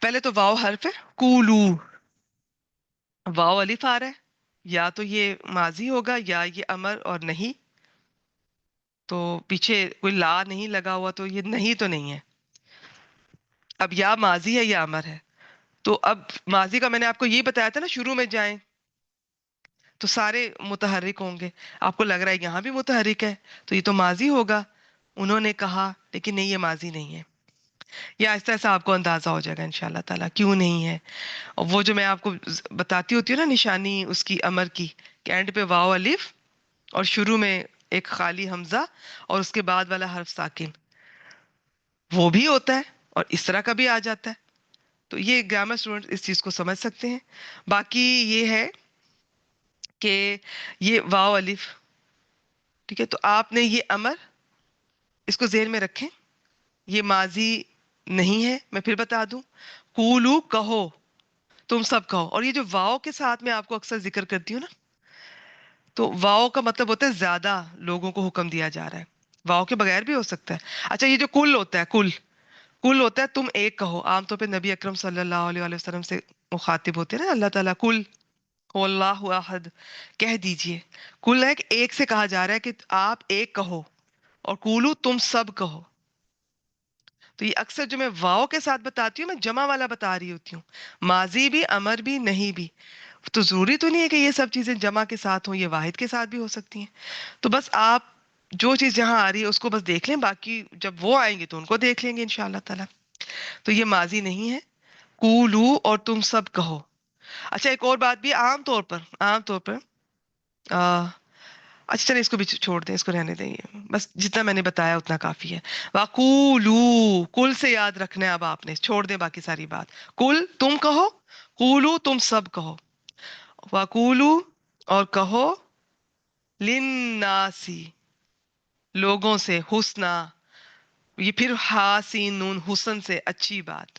پہلے تو واو حرف ہے، کولو، واو الف آ رہا ہے، یا تو یہ ماضی ہوگا یا یہ امر، اور نہیں تو پیچھے کوئی لا نہیں لگا ہوا تو یہ نہیں تو نہیں ہے. اب یا ماضی ہے یا امر ہے. تو اب ماضی کا میں نے آپ کو یہ بتایا تھا نا، شروع میں جائیں تو سارے متحرک ہوں گے. آپ کو لگ رہا ہے یہاں بھی متحرک ہے تو یہ تو ماضی ہوگا. انہوں نے کہا، لیکن نہیں، یہ ماضی نہیں ہے. یا ایسا ایسا آپ کو اندازہ ہو جائے گا انشاءاللہ تعالیٰ کیوں نہیں ہے. اور وہ جو میں آپ کو بتاتی ہوتی ہوں نا نشانی اس کی امر کی، کہ اینڈ پہ واو الف اور شروع میں ایک خالی حمزہ اور اس کے بعد والا حرف ساکن، وہ بھی ہوتا ہے اور اس طرح کا بھی آ جاتا ہے. تو یہ گرامر اسٹوڈنٹ اس چیز کو سمجھ سکتے ہیں. باقی یہ ہے کہ یہ واو الف، ٹھیک ہے، تو آپ نے یہ امر اس کو ذہن میں رکھیں. یہ ماضی نہیں ہے، میں پھر بتا دوں. قولو کہو، تم سب کہو. اور یہ جو واو کے ساتھ میں آپ کو اکثر ذکر کرتی ہوں نا، تو واو کا مطلب ہوتا ہے زیادہ لوگوں کو حکم دیا جا رہا ہے. واو کے بغیر بھی ہو سکتا ہے. اچھا، یہ جو کل ہوتا ہے، کل کل ہوتا ہے تم ایک کہو. عام طور پہ نبی اکرم صلی اللہ علیہ وآلہ وسلم سے مخاطب ہوتے ہیں نا اللہ تعالیٰ، کل هو اللہ احد، کہہ دیجئے. کل ہے کہ ایک سے کہا جا رہا ہے کہ آپ ایک کہو، اور کولو تم سب کہو. تو یہ اکثر جو میں واؤ کے ساتھ بتاتی ہوں، میں جمع والا بتا رہی ہوتی ہوں، ماضی بھی امر بھی نہیں بھی. تو ضروری تو نہیں ہے کہ یہ سب چیزیں جمع کے ساتھ ہوں، یہ واحد کے ساتھ بھی ہو سکتی ہیں. تو بس آپ جو چیز جہاں آ رہی ہے اس کو بس دیکھ لیں، باقی جب وہ آئیں گے تو ان کو دیکھ لیں گے انشاءاللہ تعالیٰ. تو یہ ماضی نہیں ہے. قولو اور تم سب کہو. اچھا، ایک اور بات بھی، عام طور پر اچھا چلیں اس کو بھی چھوڑ دیں، اس کو رہنے دیں. یہ بس جتنا میں نے بتایا اتنا کافی ہے. وَقُولُوا، کل سے یاد رکھنا ہے اب آپ نے، چھوڑ دیں باقی ساری بات. کل تم کہو، قولو تم سب کہو. وَقُولُوا اور کہو، لِلنَّاسِ لوگوں سے، حسنا، یہ پھر حاسین نون، حسن سے، اچھی بات.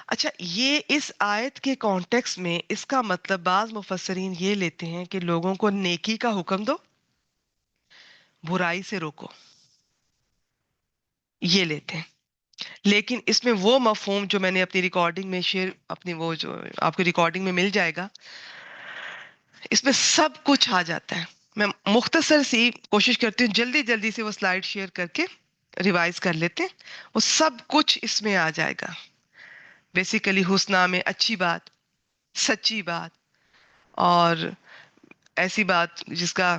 اچھا، یہ اس آیت کے کانٹیکس میں اس کا مطلب بعض مفسرین یہ لیتے ہیں کہ لوگوں کو نیکی کا حکم دو، برائی سے روکو، یہ لیتے ہیں. لیکن اس میں وہ مفہوم جو میں نے اپنی ریکارڈنگ میں شیئر، اپنی وہ جو آپ کو ریکارڈنگ میں مل جائے گا، اس میں سب کچھ آ جاتا ہے. میں مختصر سی کوشش کرتی ہوں جلدی جلدی سے وہ سلائیڈ شیئر کر کے ریوائز کر لیتے ہیں. وہ سب کچھ اس میں آ جائے گا. بیسیکلی حسنہ میں اچھی بات، سچی بات، اور ایسی بات جس کا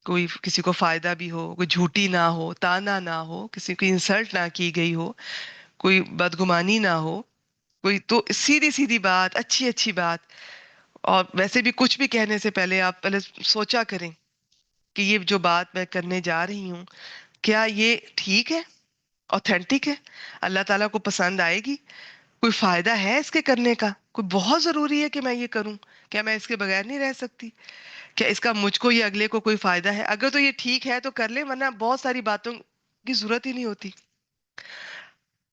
کوئی کسی کو فائدہ بھی ہو، کوئی جھوٹی نہ ہو، تانا نہ ہو، کسی کی انسلٹ نہ کی گئی ہو، کوئی بدگمانی نہ ہو، کوئی تو سیدھی سیدھی بات، اچھی اچھی بات. اور ویسے بھی کچھ بھی کہنے سے پہلے آپ پہلے سوچا کریں کہ یہ جو بات میں کرنے جا رہی ہوں، کیا یہ ٹھیک ہے، اوتھینٹک ہے، اللہ تعالیٰ کو پسند آئے گی، کوئی فائدہ ہے اس کے کرنے کا، کوئی بہت ضروری ہے کہ میں یہ کروں، کیا میں اس کے بغیر نہیں رہ سکتی، کیا اس کا مجھ کو یا اگلے کو کوئی فائدہ ہے. اگر تو یہ ٹھیک ہے تو کر لیں، ورنہ بہت ساری باتوں کی ضرورت ہی نہیں ہوتی.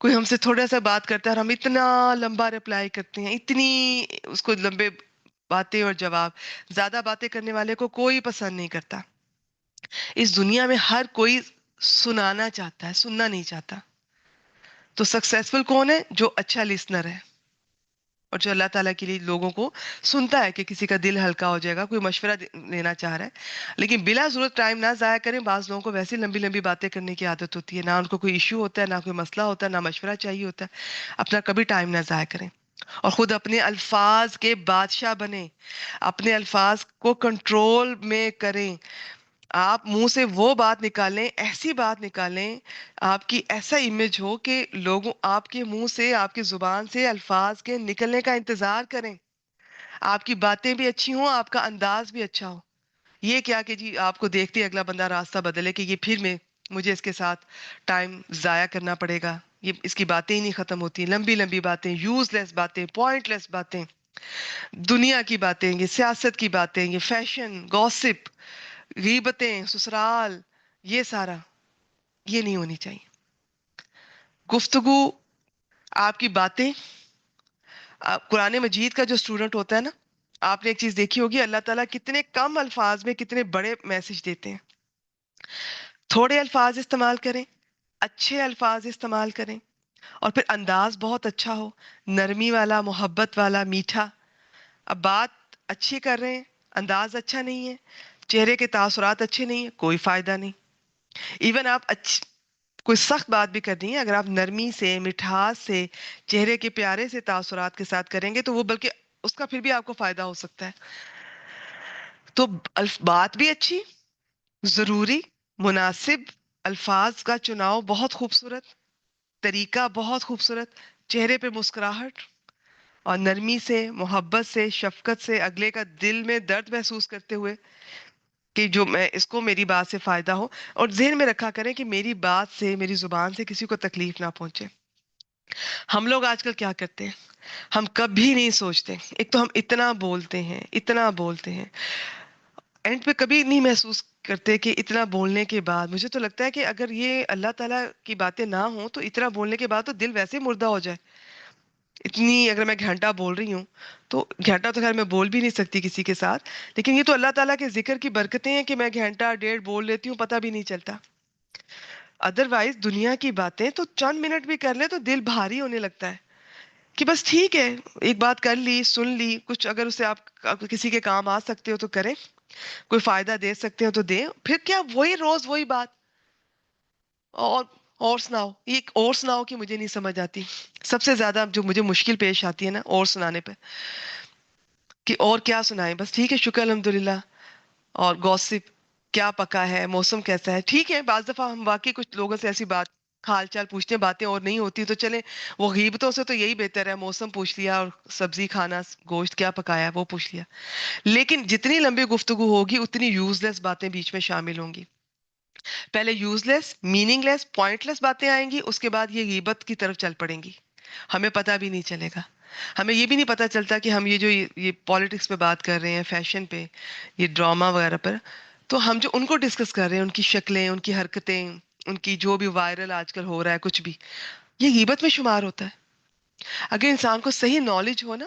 کوئی ہم سے تھوڑا سا بات کرتا ہے اور ہم اتنا لمبا رپلائی کرتے ہیں، اتنی اس کو لمبے باتیں اور جواب. زیادہ باتیں کرنے والے کو کوئی پسند نہیں کرتا. اس دنیا میں ہر کوئی سنانا چاہتا ہے، سننا نہیں چاہتا. تو سکسیسفل کون ہے؟ جو اچھا لسنر ہے اور جو اللہ تعالیٰ کے لیے لوگوں کو سنتا ہے کہ کسی کا دل ہلکا ہو جائے گا، کوئی مشورہ لینا چاہ رہا ہے. لیکن بلا ضرورت ٹائم نہ ضائع کریں. بعض لوگوں کو ویسے لمبی لمبی باتیں کرنے کی عادت ہوتی ہے، نہ ان کو کوئی ایشو ہوتا ہے، نہ کوئی مسئلہ ہوتا ہے، نہ مشورہ چاہیے ہوتا ہے. اپنا کبھی ٹائم نہ ضائع کریں اور خود اپنے الفاظ کے بادشاہ بنیں، اپنے الفاظ کو کنٹرول میں کریں. آپ منہ سے وہ بات نکالیں، ایسی بات نکالیں، آپ کی ایسا امیج ہو کہ لوگ آپ کے منہ سے، آپ کی زبان سے الفاظ کے نکلنے کا انتظار کریں. آپ کی باتیں بھی اچھی ہوں، آپ کا انداز بھی اچھا ہو. یہ کیا کہ جی آپ کو دیکھتے اگلا بندہ راستہ بدلے کہ یہ پھر مجھے اس کے ساتھ ٹائم ضائع کرنا پڑے گا. یہ اس کی باتیں ہی نہیں ختم ہوتی، لمبی لمبی باتیں، یوز لیس باتیں، پوائنٹ لیس باتیں، دنیا کی باتیں، یہ سیاست کی باتیں، یہ فیشن، گوسپ، غیبتیں، سسرال، یہ سارا یہ نہیں ہونی چاہیے. گفتگو، آپ کی باتیں. قرآن مجید کا جو اسٹوڈنٹ ہوتا ہے نا، آپ نے ایک چیز دیکھی ہوگی، اللہ تعالیٰ کتنے کم الفاظ میں کتنے بڑے میسج دیتے ہیں. تھوڑے الفاظ استعمال کریں، اچھے الفاظ استعمال کریں، اور پھر انداز بہت اچھا ہو، نرمی والا، محبت والا، میٹھا. اب بات اچھی کر رہے ہیں، انداز اچھا نہیں ہے، چہرے کے تاثرات اچھے نہیں ہیں، کوئی فائدہ نہیں. ایون آپ کوئی سخت بات بھی کرنی ہے، اگر آپ نرمی سے، مٹھاس سے، چہرے کے پیارے سے تاثرات کے ساتھ کریں گے تو وہ بلکہ اس کا پھر بھی آپ کو فائدہ ہو سکتا ہے. تو بات بھی اچھی، ضروری، مناسب، الفاظ کا چناؤ بہت خوبصورت، طریقہ بہت خوبصورت، چہرے پہ مسکراہٹ، اور نرمی سے، محبت سے، شفقت سے، اگلے کا دل میں درد محسوس کرتے ہوئے کہ جو میں اس کو میری بات سے فائدہ ہو. اور ذہن میں رکھا کریں کہ میری بات سے، میری زبان سے کسی کو تکلیف نہ پہنچے. ہم لوگ آج کل کیا کرتے ہیں، ہم کبھی نہیں سوچتے. ایک تو ہم اتنا بولتے ہیں، اتنا بولتے ہیں، اینڈ پہ کبھی نہیں محسوس کرتے کہ اتنا بولنے کے بعد، مجھے تو لگتا ہے کہ اگر یہ اللہ تعالیٰ کی باتیں نہ ہوں تو اتنا بولنے کے بعد تو دل ویسے ہی مردہ ہو جائے. اتنی اگر میں گھنٹہ بول رہی ہوں تو گھنٹہ تو خیر میں بول بھی نہیں سکتی کسی کے ساتھ، لیکن یہ تو اللہ تعالیٰ کے ذکر کی برکتیں ہیں کہ میں گھنٹہ ڈیڑھ بول لیتی ہوں، پتہ بھی نہیں چلتا. ادروائز دنیا کی باتیں تو چند منٹ بھی کر لیں تو دل بھاری ہونے لگتا ہے کہ بس ٹھیک ہے، ایک بات کر لی، سن لی، کچھ اگر اسے آپ کسی کے کام آ سکتے ہو تو کریں، کوئی فائدہ دے سکتے ہو تو دیں. پھر کیا وہی روز وہی بات، اور اور سناؤ. یہ ایک اور سناؤ کہ مجھے نہیں سمجھ آتی. سب سے زیادہ جو مجھے مشکل پیش آتی ہے نا اور سنانے پہ، کہ اور کیا سنائیں، بس ٹھیک ہے شکر الحمدللہ، اور گوسپ کیا پکا ہے، موسم کیسا ہے. ٹھیک ہے بعض دفعہ ہم واقعی کچھ لوگوں سے ایسی بات حال چال پوچھتے ہیں، باتیں اور نہیں ہوتی تو چلیں وہ غیبتوں سے تو یہی بہتر ہے، موسم پوچھ لیا اور سبزی کھانا، گوشت کیا پکایا ہے وہ پوچھ لیا. لیکن جتنی لمبی گفتگو ہوگی اتنی یوز لیس باتیں بیچ میں شامل ہوں گی. پہلے یوز لیس، میننگ لیس، پوائنٹ لیس باتیں آئیں گی، اس کے بعد یہ غیبت کی طرف چل پڑیں گی، ہمیں پتہ بھی نہیں چلے گا. ہمیں یہ بھی نہیں پتہ چلتا کہ ہم یہ جو یہ پالیٹکس پہ بات کر رہے ہیں، فیشن پہ، یہ ڈراما وغیرہ پر، تو ہم جو ان کو ڈسکس کر رہے ہیں، ان کی شکلیں، ان کی حرکتیں، ان کی جو بھی وائرل آج کل ہو رہا ہے کچھ بھی، یہ غیبت میں شمار ہوتا ہے. اگر انسان کو صحیح نالج ہو نا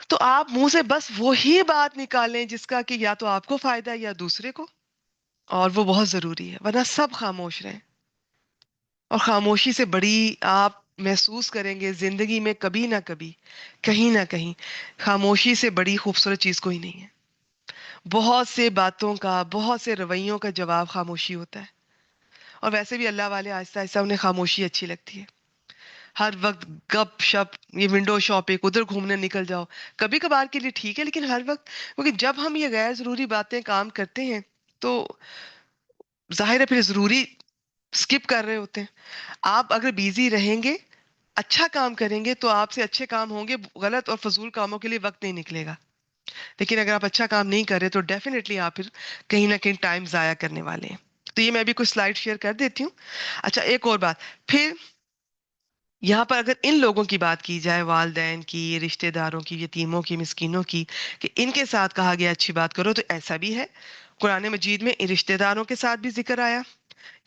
تو آپ منہ سے بس وہی بات نکالیں جس کا کہ یا تو آپ کو فائدہ ہے یا دوسرے کو، اور وہ بہت ضروری ہے، ورنہ سب خاموش رہیں. اور خاموشی سے بڑی آپ محسوس کریں گے زندگی میں کبھی نہ کبھی، کہیں نہ کہیں، خاموشی سے بڑی خوبصورت چیز کوئی نہیں ہے. بہت سے باتوں کا، بہت سے رویوں کا جواب خاموشی ہوتا ہے. اور ویسے بھی اللہ والے آہستہ آہستہ انہیں خاموشی اچھی لگتی ہے. ہر وقت گپ شپ، یہ ونڈو شاپنگ، ادھر گھومنے نکل جاؤ، کبھی کبھار کے لیے ٹھیک ہے، لیکن ہر وقت، کیونکہ جب ہم یہ غیر ضروری باتیں کام کرتے ہیں تو ظاہر ہے پھر ضروری سکپ کر رہے ہوتے ہیں. آپ اگر بیزی رہیں گے، اچھا کام کریں گے تو آپ سے اچھے کام ہوں گے، غلط اور فضول کاموں کے لیے وقت نہیں نکلے گا. لیکن اگر آپ اچھا کام نہیں کر رہے تو ڈیفینیٹلی آپ پھر کہیں نہ کہیں ٹائم ضائع کرنے والے ہیں. تو یہ میں بھی کچھ سلائڈ شیئر کر دیتی ہوں. اچھا ایک اور بات پھر یہاں پر اگر ان لوگوں کی بات کی جائے، والدین کی، رشتہ داروں کی، یتیموں کی، مسکینوں کی، کہ ان کے ساتھ کہا گیا اچھی بات کرو، تو ایسا بھی ہے. قرآن مجید میں ان رشتہ داروں کے ساتھ بھی ذکر آیا،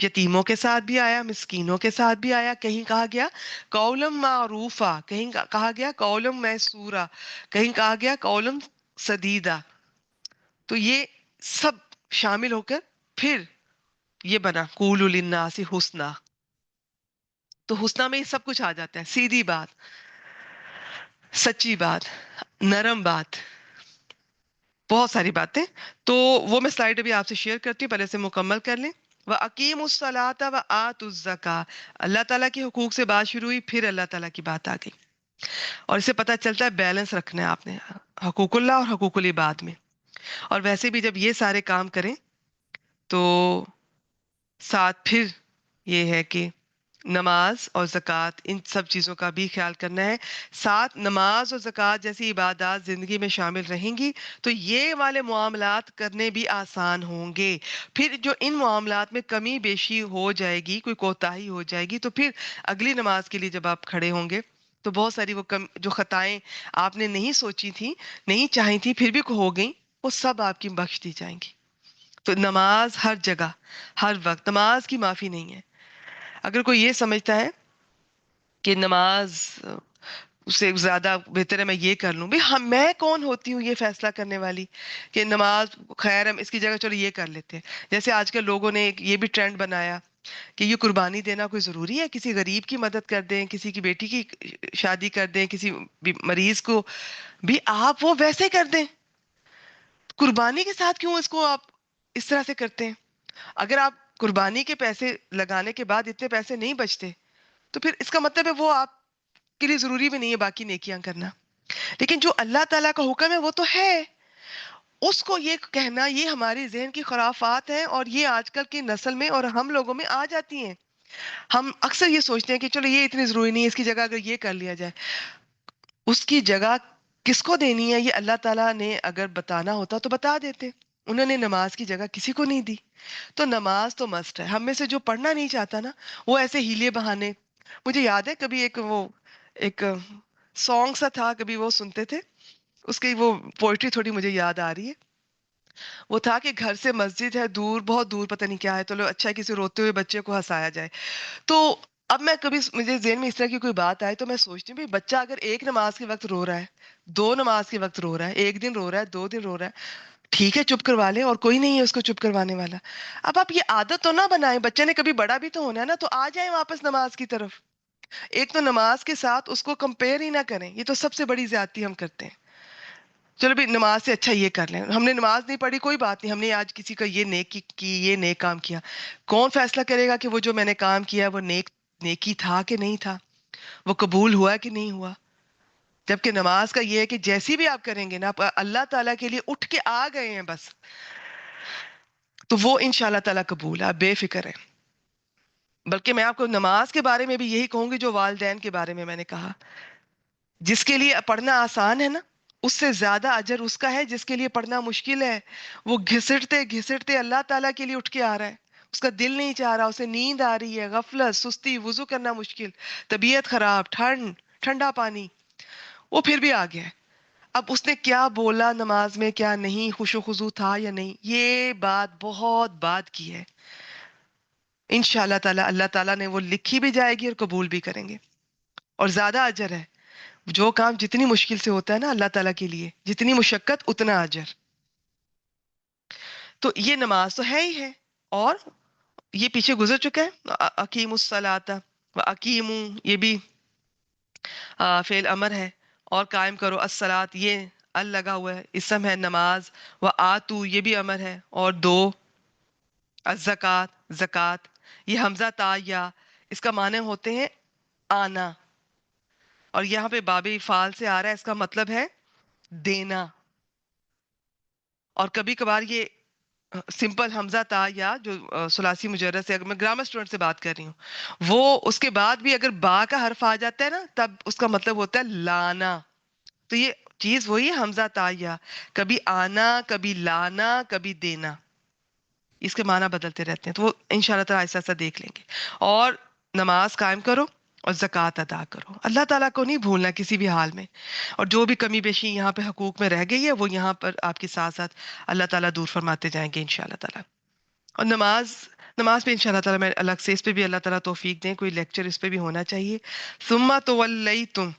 یتیموں کے ساتھ بھی آیا، مسکینوں کے ساتھ بھی آیا. کہیں کہا گیا قولم معروفہ، کہیں کہا گیا قولم میسورہ، کہیں کہا گیا قولم سدیدہ. تو یہ سب شامل ہو کر پھر یہ بنا قولوا للناس حسنا. تو حسنہ میں یہ سب کچھ آ جاتا ہے، سیدھی بات، سچی بات، نرم بات، بہت ساری باتیں. تو وہ میں سلائڈ ابھی آپ سے شیئر کرتی ہوں، پہلے سے مکمل کر لیں. وَأَقِيمُوا الصَّلَاةَ وَآتُوا الزَّكَاةَ، اللہ تعالیٰ کے حقوق سے بات شروع ہوئی، پھر اللہ تعالیٰ کی بات آ گئی. اور اسے پتہ چلتا ہے بیلنس رکھنا ہے آپ نے حقوق اللہ اور حقوق العباد میں. اور ویسے بھی جب یہ سارے کام کریں تو ساتھ پھر یہ ہے کہ نماز اور زکوٰۃ، ان سب چیزوں کا بھی خیال کرنا ہے. ساتھ نماز اور زکوٰۃ جیسی عبادات زندگی میں شامل رہیں گی تو یہ والے معاملات کرنے بھی آسان ہوں گے. پھر جو ان معاملات میں کمی بیشی ہو جائے گی، کوئی کوتاہی ہو جائے گی، تو پھر اگلی نماز کے لیے جب آپ کھڑے ہوں گے تو بہت ساری وہ جو خطائیں آپ نے نہیں سوچی تھیں، نہیں چاہی تھیں، پھر بھی ہو گئیں، وہ سب آپ کی بخش دی جائیں گی. تو نماز ہر جگہ، ہر وقت، نماز کی معافی نہیں ہے. اگر کوئی یہ سمجھتا ہے کہ نماز اس سے زیادہ بہتر ہے میں یہ کر لوں، بھئی میں کون ہوتی ہوں یہ فیصلہ کرنے والی کہ نماز خیر ہم اس کی جگہ چلو یہ کر لیتے ہیں. جیسے آج کل لوگوں نے ایک یہ بھی ٹرینڈ بنایا کہ یہ قربانی دینا کوئی ضروری ہے؟ کسی غریب کی مدد کر دیں، کسی کی بیٹی کی شادی کر دیں، کسی مریض کو بھی آپ وہ ویسے کر دیں، قربانی کے ساتھ کیوں اس کو آپ اس طرح سے کرتے ہیں؟ اگر آپ قربانی کے پیسے لگانے کے بعد اتنے پیسے نہیں بچتے تو پھر اس کا مطلب ہے وہ آپ کے لیے ضروری بھی نہیں ہے باقی نیکیاں کرنا. لیکن جو اللہ تعالیٰ کا حکم ہے وہ تو ہے. اس کو یہ کہنا یہ ہماری ذہن کی خرافات ہیں، اور یہ آج کل کی نسل میں اور ہم لوگوں میں آ جاتی ہیں. ہم اکثر یہ سوچتے ہیں کہ چلو یہ اتنی ضروری نہیں ہے، اس کی جگہ اگر یہ کر لیا جائے. اس کی جگہ کس کو دینی ہے یہ اللہ تعالیٰ نے اگر بتانا ہوتا تو بتا دیتے. انہوں نے نماز کی جگہ کسی کو نہیں دی. تو نماز تو مسٹ ہے. ہم میں سے جو پڑھنا نہیں چاہتا نا وہ ایسے ہیلے بہانے. مجھے یاد ہے کبھی ایک سانگ سا تھا، کبھی وہ سنتے تھے، اس کی وہ پوئٹری تھوڑی مجھے یاد آ رہی ہے. وہ تھا کہ گھر سے مسجد ہے دور، بہت دور، پتہ نہیں کیا ہے، تو لو اچھا ہے کسی روتے ہوئے بچے کو ہنسایا جائے. تو اب میں کبھی مجھے ذہن میں اس طرح کی کوئی بات آئے تو میں سوچتی ہوں بھائی بچہ اگر ایک نماز کے وقت رو رہا ہے، دو نماز کے وقت رو رہا ہے، ایک دن رو رہا ہے، 2 دن رو رہا ہے، ٹھیک ہے چپ کروا لیں، اور کوئی نہیں ہے اس کو چپ کروانے والا. اب آپ یہ عادت تو نہ بنائیں، بچے نے کبھی بڑا بھی تو ہونا ہے نا، تو آ جائیں واپس نماز کی طرف. ایک تو نماز کے ساتھ اس کو کمپیئر ہی نہ کریں، یہ تو سب سے بڑی زیادتی ہم کرتے ہیں. چلو بھی نماز سے اچھا یہ کر لیں، ہم نے نماز نہیں پڑھی کوئی بات نہیں، ہم نے آج کسی کا یہ نیکی کی، یہ نیک کام کیا. کون فیصلہ کرے گا کہ وہ جو میں نے کام کیا وہ نیکی تھا کہ نہیں تھا، وہ قبول ہوا کہ نہیں ہوا؟ جبکہ نماز کا یہ ہے کہ جیسی بھی آپ کریں گے نا، آپ اللہ تعالیٰ کے لیے اٹھ کے آ گئے ہیں بس، تو وہ انشاءاللہ تعالیٰ قبول ہے، آپ بے فکر ہیں. بلکہ میں آپ کو نماز کے بارے میں بھی یہی کہوں گی جو والدین کے بارے میں نے کہا. جس کے لیے پڑھنا آسان ہے نا، اس سے زیادہ اجر اس کا ہے جس کے لیے پڑھنا مشکل ہے. وہ گھسٹتے گھسٹتے اللہ تعالیٰ کے لیے اٹھ کے آ رہا ہے، اس کا دل نہیں چاہ رہا، اسے نیند آ رہی ہے، غفلت، سستی، وضو کرنا مشکل، طبیعت خراب، ٹھنڈا پانی، وہ پھر بھی آ گیا ہے. اب اس نے کیا بولا نماز میں کیا نہیں، خوش و خضوع تھا یا نہیں، یہ بات بہت بات کی ہے. انشاءاللہ تعالیٰ اللہ تعالیٰ نے وہ لکھی بھی جائے گی اور قبول بھی کریں گے، اور زیادہ اجر ہے. جو کام جتنی مشکل سے ہوتا ہے نا اللہ تعالیٰ کے لیے، جتنی مشقت اتنا اجر. تو یہ نماز تو ہے ہی ہے، اور یہ پیچھے گزر چکا ہے. اقیم الصلاۃ و اقیمو، یہ بھی فعل امر ہے، اور قائم کرو. الصلاۃ یہ ال لگا ہوا ہے، اسم ہے نماز. و آتو یہ بھی امر ہے، اور دو. الزکات زکات، یہ حمزہ تا یا، اس کا معنی ہوتے ہیں آنا، اور یہاں پہ باب فعال سے آ رہا ہے، اس کا مطلب ہے دینا. اور کبھی کبھار یہ سمپل حمزہ تا یا جو ثلاثی مجرد سے، اگر میں گرامر اسٹوڈنٹ سے بات کر رہی ہوں، وہ اس کے بعد بھی اگر با کا حرف آ جاتا ہے نا تب اس کا مطلب ہوتا ہے لانا. تو یہ چیز وہی ہے حمزہ تا یا، کبھی آنا، کبھی لانا، کبھی دینا، اس کے معنی بدلتے رہتے ہیں. تو وہ انشاءاللہ تعالیٰ ایسا ایسا دیکھ لیں گے. اور نماز قائم کرو اور زکوٰۃ ادا کرو. اللہ تعالیٰ کو نہیں بھولنا کسی بھی حال میں. اور جو بھی کمی بیشی یہاں پہ حقوق میں رہ گئی ہے وہ یہاں پر آپ کے ساتھ ساتھ اللہ تعالیٰ دور فرماتے جائیں گے انشاءاللہ تعالیٰ. اور نماز پہ انشاءاللہ تعالیٰ میں الگ سے اس پہ بھی اللہ تعالیٰ توفیق دیں، کوئی لیکچر اس پہ بھی ہونا چاہیے. ثم تولیتم،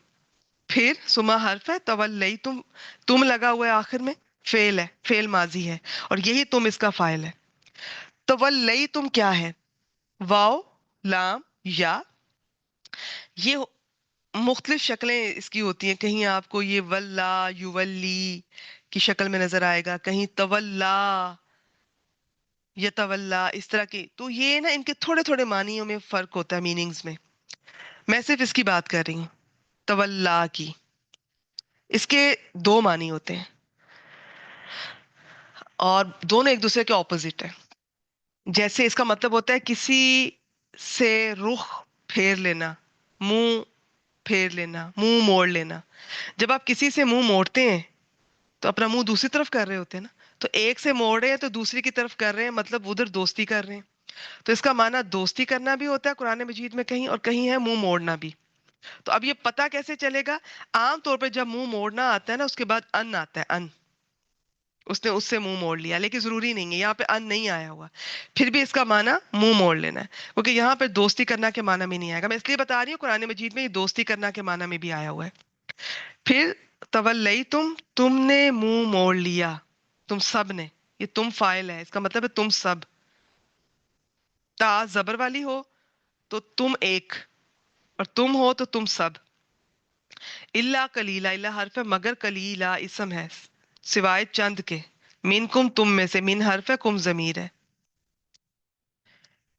پھر سما حرف ہے، تولیتم تم لگا ہوا ہے آخر میں، فعل ہے، فعل ماضی ہے، اور یہی تم اس کا فاعل ہے. تولیتم کیا ہے؟ واو، لام، یا. یہ مختلف شکلیں اس کی ہوتی ہیں. کہیں آپ کو یہ ولا یولی کی شکل میں نظر آئے گا، کہیں تولا یتولا، اس طرح کی. تو یہ نا ان کے تھوڑے تھوڑے معنیوں میں فرق ہوتا ہے، میننگز میں. میں صرف اس کی بات کر رہی ہوں، تولا کی. اس کے 2 معنی ہوتے ہیں، اور دونوں ایک دوسرے کے اپوزٹ ہیں. جیسے اس کا مطلب ہوتا ہے کسی سے رخ پھیر لینا، منہ پھیر لینا، منہ موڑ لینا. جب آپ کسی سے منہ موڑتے ہیں تو اپنا منہ دوسری طرف کر رہے ہوتے ہیں نا. تو ایک سے موڑ رہے ہیں تو دوسری کی طرف کر رہے ہیں، مطلب ادھر دوستی کر رہے ہیں. تو اس کا معنی دوستی کرنا بھی ہوتا ہے قرآن مجید میں کہیں، اور کہیں ہے منہ موڑنا بھی. تو اب یہ پتہ کیسے چلے گا؟ عام طور پہ جب منہ موڑنا آتا ہے نا اس کے بعد ان آتا ہے، ان. اس نے اس سے منہ موڑ لیا، لیکن ضروری نہیں ہے، یہاں پہ ان نہیں آیا ہوا. پھر بھی اس کا معنی منہ موڑ لینا ہے، کیونکہ یہاں پہ دوستی کرنا کے معنی میں نہیں آئے گا. میں اس لیے بتا رہی ہوں قرآن مجید میں یہ دوستی کرنا کے معنی میں بھی آیا ہوا ہے. پھر تم نے منہ موڑ لیا، تم سب نے. یہ تم فاعل ہے، اس کا مطلب ہے تم سب. تا زبر والی ہو تو تم ایک، اور تم ہو تو تم سب. اللہ کلیلہ، اللہ حرف ہے، مگر کلیلہ اسم ہے، سوائے چند کے. من کم تم میں سے، من حرف ہے، کم ضمیر ہے.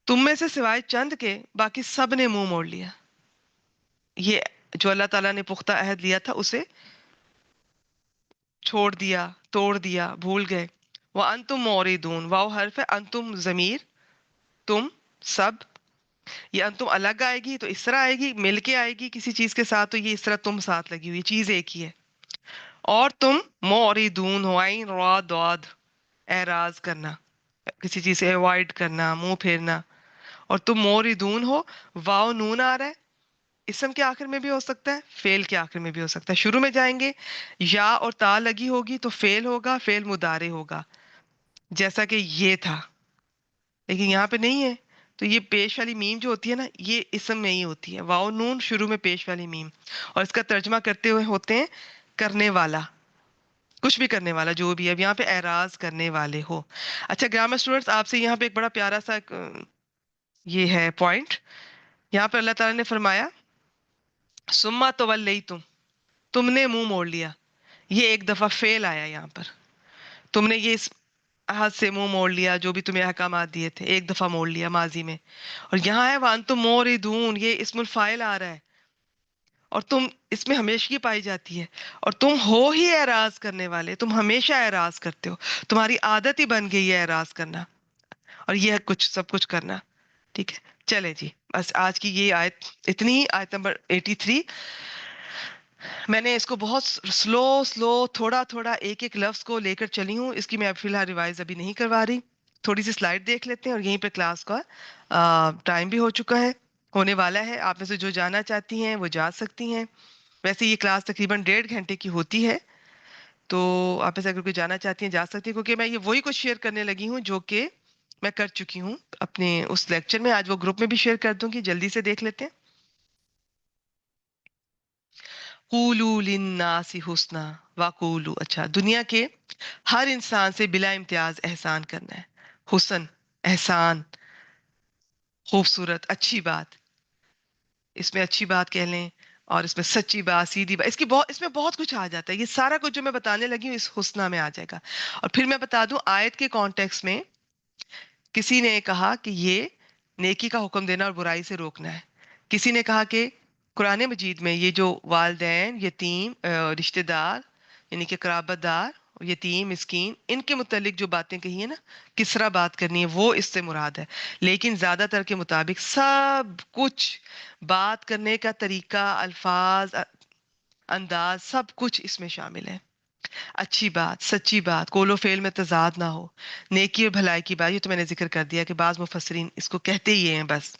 تم میں سے سوائے چند کے باقی سب نے منہ موڑ لیا. یہ جو اللہ تعالیٰ نے پختہ عہد لیا تھا اسے چھوڑ دیا، توڑ دیا، بھول گئے. وَأَنْتُمْ مُعْرِضُونَ، واو حرف ہے، انتم ضمیر، تم سب. یہ انتم الگ آئے گی تو اس طرح آئے گی، مل کے آئے گی کسی چیز کے ساتھ تو یہ اس طرح تم ساتھ لگی ہوئی، چیز ایک ہی ہے. اور تم معرضون ہو، عین را داد، اعراض کرنا، کسی چیز سے اوائڈ کرنا، منہ پھیرنا. اور تم موردون ہو، واو نون آ رہا ہے، اسم کے آخر میں بھی ہو سکتا ہے، فعل کے آخر میں بھی ہو سکتا ہے. شروع میں جائیں گے یا اور تا لگی ہوگی تو فعل ہوگا، فعل مضارع ہوگا، جیسا کہ یہ تھا. لیکن یہاں پہ نہیں ہے تو یہ پیش والی میم جو ہوتی ہے نا، یہ اسم میں ہی ہوتی ہے، واو نون شروع میں پیش والی میم. اور اس کا ترجمہ کرتے ہوئے ہوتے ہیں کرنے والا، کچھ بھی کرنے والا جو بھی ہے. اب یہاں پہ اعراض کرنے والے ہو. اچھا گرامر اسٹوڈنٹس، آپ سے یہاں پہ ایک بڑا پیارا سا یہ ہے پوائنٹ. یہاں پہ اللہ تعالیٰ نے فرمایا سما تولیتم، تم نے منہ موڑ لیا. یہ ایک دفعہ فعل آیا یہاں پر، تم نے یہ اس عہد سے منہ موڑ لیا، جو بھی تمہیں احکامات دیے تھے ایک دفعہ موڑ لیا ماضی میں. اور یہاں ہے وانتم موردون، یہ اسم الفاعل آ رہا ہے، اور تم اس میں ہمیشگی پائی جاتی ہے. اور تم ہو ہی اعراض کرنے والے، تم ہمیشہ اعراض کرتے ہو، تمہاری عادت ہی بن گئی ہے اعراض کرنا، اور یہ ہے کچھ سب کچھ کرنا. ٹھیک ہے، چلے جی، بس آج کی یہ آیت اتنی ہی، آیت نمبر 83. میں نے اس کو بہت سلو تھوڑا تھوڑا ایک ایک لفظ کو لے کر چلی ہوں. اس کی میں فی الحال ریوائز ابھی نہیں کروا رہی. تھوڑی سی سلائڈ دیکھ لیتے ہیں اور یہیں پہ کلاس کا ٹائم بھی ہو چکا ہے، ہونے والا ہے. آپ میں سے جو جانا چاہتی ہیں وہ جا سکتی ہیں. ویسے یہ کلاس تقریباً 1.5 گھنٹے کی ہوتی ہے، تو آپ میں سے اگر کوئی جانا چاہتی ہیں جا سکتی ہیں، کیونکہ میں یہ وہی کچھ شیئر کرنے لگی ہوں جو کہ میں کر چکی ہوں اپنے اس لیکچر میں. آج وہ گروپ میں بھی شیئر کر دوں گی، جلدی سے دیکھ لیتے ہیں. قولوا للناس حسنا وقولوا، اچھا دنیا کے ہر انسان سے بلا امتیاز احسان کرنا ہے. حسن، احسان، خوبصورت، اچھی بات. اس میں اچھی بات کہہ لیں، اور اس میں سچی بات، سیدھی بات، اس میں بہت کچھ آ جاتا ہے. یہ سارا کچھ جو میں بتانے لگی ہوں اس حسنہ میں آ جائے گا. اور پھر میں بتا دوں آیت کے کانٹیکس میں کسی نے کہا کہ یہ نیکی کا حکم دینا اور برائی سے روکنا ہے. کسی نے کہا کہ قرآن مجید میں یہ جو والدین، یتیم، رشتہ دار یعنی کہ قرابت دار، یتیم، مسکین، ان کے متعلق جو باتیں کہی ہیں نا، کس طرح بات کرنی ہے وہ اس سے مراد ہے. لیکن زیادہ تر کے مطابق سب کچھ، بات کرنے کا طریقہ، الفاظ، انداز، سب کچھ اس میں شامل ہے. اچھی بات، سچی بات، قول و فعل میں تضاد نہ ہو، نیکی اور بھلائی کی بات. یہ تو میں نے ذکر کر دیا کہ بعض مفسرین اس کو کہتے ہی ہیں بس.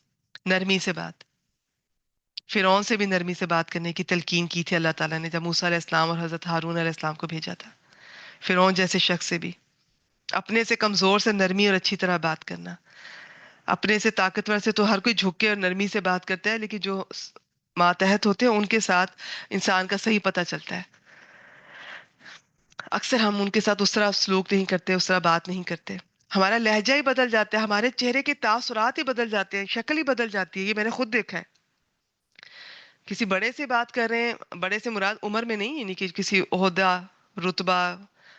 نرمی سے بات، فرعون سے بھی نرمی سے بات کرنے کی تلقین کی تھی اللہ تعالیٰ نے جب موسیٰ علیہ السلام اور حضرت ہارون علیہ السلام کو بھیجا تھا. فرعون جیسے شخص سے بھی اپنے سے کمزور سے نرمی اور اچھی طرح بات کرنا. اپنے سے طاقتور سے تو ہر کوئی جھک کے اور نرمی سے بات کرتا ہے، لیکن جو ماتحت ہوتے ہیں ان کے ساتھ انسان کا صحیح پتہ چلتا ہے. اکثر ہم ان کے ساتھ اس طرح سلوک نہیں کرتے، اس طرح بات نہیں کرتے. ہمارا لہجہ ہی بدل جاتا ہے، ہمارے چہرے کے تاثرات ہی بدل جاتے ہیں، شکل ہی بدل جاتی ہے. یہ میں نے خود دیکھا ہے. کسی بڑے سے بات کر رہے ہیں، بڑے سے مراد عمر میں نہیں، یعنی کہ کسی عہدہ، رتبہ،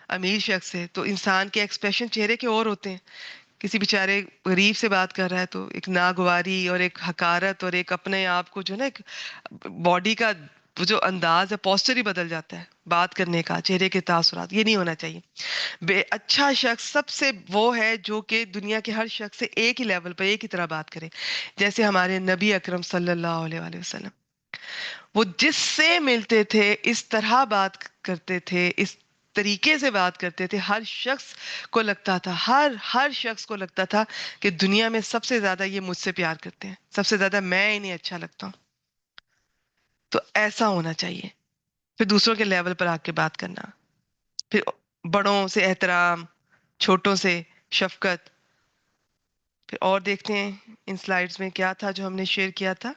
امیر شخص سے، تو انسان کے ایکسپریشن چہرے کے اور ہوتے ہیں. کسی بیچارے غریب سے بات کر رہا ہے تو ایک ناگواری اور ایک حقارت اور ایک اپنے آپ کو جو نا ایک باڈی کا وہ جو انداز ہے، پوسچر ہی بدل جاتا ہے بات کرنے کا، چہرے کے تاثرات. یہ نہیں ہونا چاہیے. اچھا شخص سب سے وہ ہے جو کہ دنیا کے ہر شخص سے ایک ہی لیول پر، ایک ہی طرح بات کرے. جیسے ہمارے نبی اکرم صلی اللہ علیہ وآلہ وسلم، وہ جس سے ملتے تھے اس طرح بات کرتے تھے، اس طریقے سے بات کرتے تھے. ہر شخص کو لگتا تھا، ہر شخص کو لگتا تھا کہ دنیا میں سب سے زیادہ یہ مجھ سے پیار کرتے ہیں، سب سے زیادہ میں انہیں اچھا لگتا ہوں. تو ایسا ہونا چاہیے. پھر دوسروں کے لیول پر آ کے بات کرنا، پھر بڑوں سے احترام، چھوٹوں سے شفقت. پھر اور دیکھتے ہیں ان سلائیڈز میں کیا تھا جو ہم نے شیئر کیا تھا.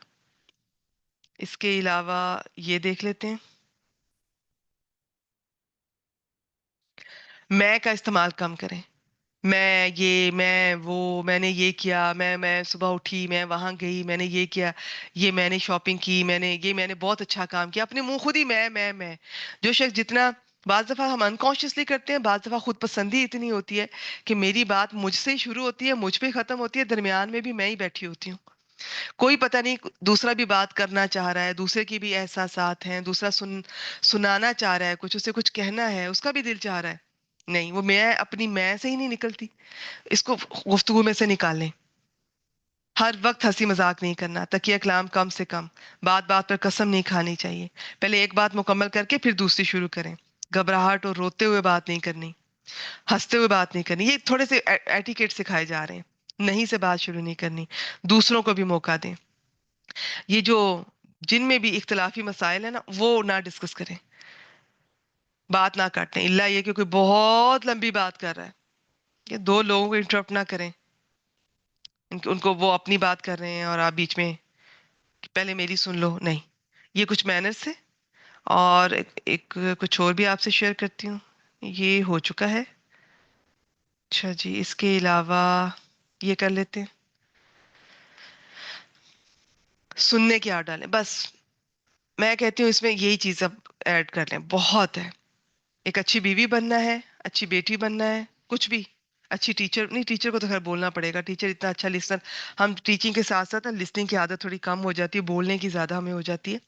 اس کے علاوہ یہ دیکھ لیتے ہیں. میں کا استعمال کم کریں. میں وہ میں نے یہ کیا، میں صبح اٹھی، میں وہاں گئی، میں نے یہ کیا، یہ میں نے شاپنگ کی، میں نے بہت اچھا کام کیا، اپنے منہ خود ہی میں جو شخص جتنا بعض دفعہ ہم انکانشیسلی کرتے ہیں، بعض دفعہ خود پسندی اتنی ہوتی ہے کہ میری بات مجھ سے ہی شروع ہوتی ہے، مجھ پہ ختم ہوتی ہے، درمیان میں بھی میں ہی بیٹھی ہوتی ہوں، کوئی پتہ نہیں دوسرا بھی بات کرنا چاہ رہا ہے، دوسرے کی بھی احساسات ہیں، دوسرا سنانا چاہ رہا ہے، کچھ اسے کچھ کہنا ہے، اس کا بھی دل چاہ رہا ہے، نہیں وہ میں اپنی میں سے ہی نہیں نکلتی، اس کو گفتگو میں سے نکال لیں۔ ہر وقت ہنسی مذاق نہیں کرنا، تکیہ کلام کم سے کم، بات بات پر قسم نہیں کھانی چاہیے، پہلے ایک بات مکمل کر کے پھر دوسری شروع کریں، گھبراہٹ اور روتے ہوئے بات نہیں کرنی، ہنستے ہوئے بات نہیں کرنی، یہ تھوڑے سے ایٹیکیٹ سکھائے جا رہے ہیں، نہیں سے بات شروع نہیں کرنی، دوسروں کو بھی موقع دیں، یہ جو جن میں بھی اختلافی مسائل ہیں نا وہ نہ ڈسکس کریں، بات نہ کاٹیں، اللہ یہ کہ کوئی بہت لمبی بات کر رہا ہے، یہ دو لوگوں کو انٹرپٹ نہ کریں، ان کو وہ اپنی بات کر رہے ہیں اور آپ بیچ میں کہ پہلے میری سن لو، نہیں، یہ کچھ مینرز سے۔ اور کچھ اور بھی آپ سے شیئر کرتی ہوں، یہ ہو چکا ہے، اچھا جی، اس کے علاوہ یہ کر لیتے ہیں، سننے کی عادت ڈالیں، بس میں کہتی ہوں اس میں یہی چیز اب ایڈ کر لیں، بہت ہے، ایک اچھی بیوی بننا ہے، اچھی بیٹی بننا ہے، کچھ بھی، اچھی ٹیچر نہیں، ٹیچر کو تو خیر بولنا پڑے گا، ٹیچر اتنا اچھا لسنر، ہم ٹیچنگ کے ساتھ ساتھ لسننگ کی عادت تھوڑی کم ہو جاتی ہے، بولنے کی زیادہ ہمیں ہو جاتی ہے،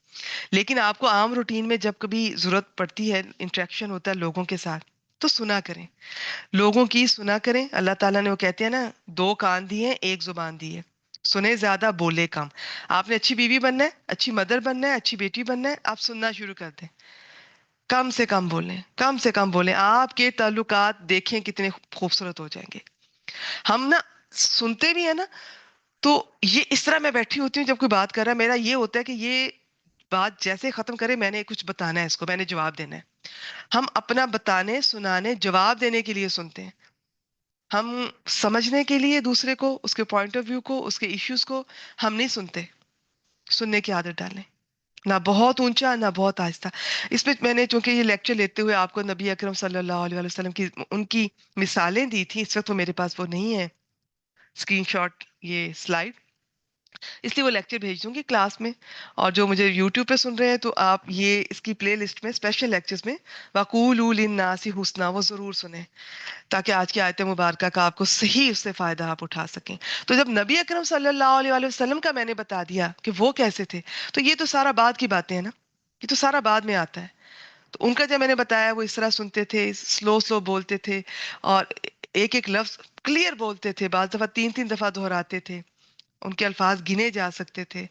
لیکن آپ کو عام روٹین میں جب کبھی ضرورت پڑتی ہے، انٹریکشن ہوتا ہے لوگوں کے ساتھ، تو سنا کریں، لوگوں کی سنا کریں، اللہ تعالیٰ نے وہ کہتے ہیں نا، دو کان دیے ہیں ایک زبان دی ہے، سنے زیادہ بولے کم، آپ نے اچھی بیوی بننا ہے، اچھی مدر بننا ہے، اچھی بیٹی بننا ہے، آپ سننا شروع کر دیں، کم سے کم بولیں، کم سے کم بولیں، آپ کے تعلقات دیکھیں کتنے خوبصورت ہو جائیں گے، ہم نا سنتے بھی ہیں نا، تو یہ اس طرح میں بیٹھی ہوتی ہوں جب کوئی بات کر رہا ہے، میرا یہ ہوتا ہے کہ یہ بات جیسے ختم کرے میں نے کچھ بتانا ہے، اس کو میں نے جواب دینا ہے، ہم اپنا بتانے سنانے جواب دینے کے لیے سنتے ہیں، ہم سمجھنے کے لیے دوسرے کو، اس کے پوائنٹ آف ویو کو، اس کے ایشوز کو ہم نہیں سنتے، سننے کی عادت ڈالیں، نہ بہت اونچا نہ بہت آہستہ، اس میں میں نے چونکہ یہ لیکچر لیتے ہوئے آپ کو نبی اکرم صلی اللہ علیہ وسلم کی ان کی مثالیں دی تھی، اس وقت وہ میرے پاس وہ نہیں ہے اسکرین شاٹ، یہ سلائیڈ، اس لیے وہ لیکچر بھیج دوں گی کلاس میں، اور جو مجھے یوٹیوب پہ سن رہے ہیں تو آپ یہ اس کی پلے لسٹ میں اسپیشل لیکچرز میں وَقُولُوا لِلنَّاسِ حُسْنًا وہ ضرور سنیں، تاکہ آج کی آیت مبارکہ کا آپ کو صحیح اس سے فائدہ آپ اٹھا سکیں۔ تو جب نبی اکرم صلی اللہ علیہ وآلہ وسلم کا میں نے بتا دیا کہ وہ کیسے تھے، تو یہ تو سارا بعد کی باتیں ہیں نا، یہ تو سارا بعد میں آتا ہے، تو ان کا جب میں نے بتایا وہ اس طرح سنتے تھے، سلو سلو بولتے تھے، اور ایک ایک لفظ کلیئر بولتے تھے، بعض دفعہ تین تین دفعہ دہراتے تھے، ان کے الفاظ گنے جا سکتے تھے،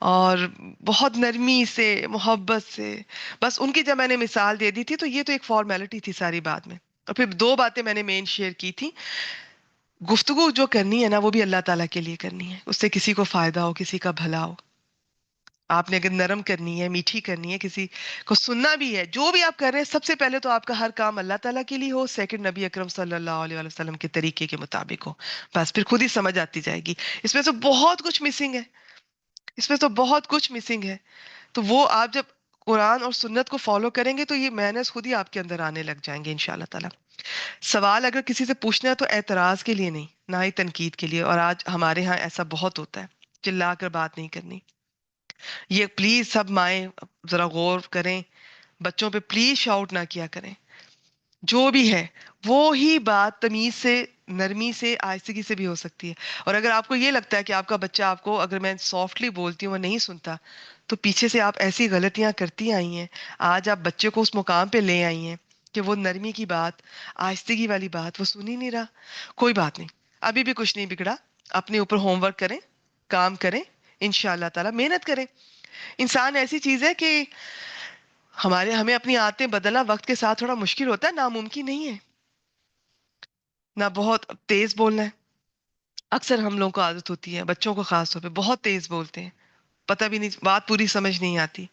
اور بہت نرمی سے محبت سے، بس ان کی جب میں نے مثال دے دی تھی تو یہ تو ایک فارمیلٹی تھی ساری بات میں، اور پھر دو باتیں میں نے مین شیئر کی تھی، گفتگو جو کرنی ہے نا وہ بھی اللہ تعالیٰ کے لیے کرنی ہے، اس سے کسی کو فائدہ ہو، کسی کا بھلا ہو، آپ نے اگر نرم کرنی ہے، میٹھی کرنی ہے، کسی کو سننا بھی ہے، جو بھی آپ کر رہے ہیں، سب سے پہلے تو آپ کا ہر کام اللہ تعالیٰ کے لیے ہو، سیکنڈ نبی اکرم صلی اللہ علیہ وآلہ وسلم کے طریقے کے مطابق ہو، بس پھر خود ہی سمجھ آتی جائے گی، اس میں تو بہت کچھ مسنگ ہے، اس میں تو بہت کچھ مسنگ ہے، تو وہ آپ جب قرآن اور سنت کو فالو کریں گے تو یہ مینرز خود ہی آپ کے اندر آنے لگ جائیں گے انشاءاللہ تعالیٰ۔ سوال اگر کسی سے پوچھنا ہے تو اعتراض کے لیے نہیں، نہ ہی تنقید کے لیے، اور آج ہمارے ہاں ایسا بہت ہوتا ہے، چلا کر بات نہیں کرنی، یہ پلیز سب مائیں ذرا غور کریں، بچوں پہ پلیز شاؤٹ نہ کیا کریں، جو بھی ہے وہی بات تمیز سے، نرمی سے، آہستگی سے بھی ہو سکتی ہے، اور اگر آپ کو یہ لگتا ہے کہ آپ کا بچہ آپ کو اگر میں سافٹلی بولتی ہوں وہ نہیں سنتا، تو پیچھے سے آپ ایسی غلطیاں کرتی آئی ہیں، آج آپ بچے کو اس مقام پہ لے آئی ہیں کہ وہ نرمی کی بات، آہستگی والی بات وہ سن ہی نہیں رہا، کوئی بات نہیں، ابھی بھی کچھ نہیں بگڑا، اپنے اوپر ہوم ورک کریں، کام کریں، انشاءاللہ تعالیٰ محنت کریں، انسان ایسی چیز ہے کہ ہمیں اپنی عادتیں بدلنا وقت کے ساتھ تھوڑا مشکل ہوتا ہے، ناممکن نہیں ہے، نہ بہت تیز بولنا ہے، اکثر ہم لوگوں کو عادت ہوتی ہے، بچوں کو خاص طور پہ بہت تیز بولتے ہیں، پتہ بھی نہیں، بات پوری سمجھ نہیں آتی،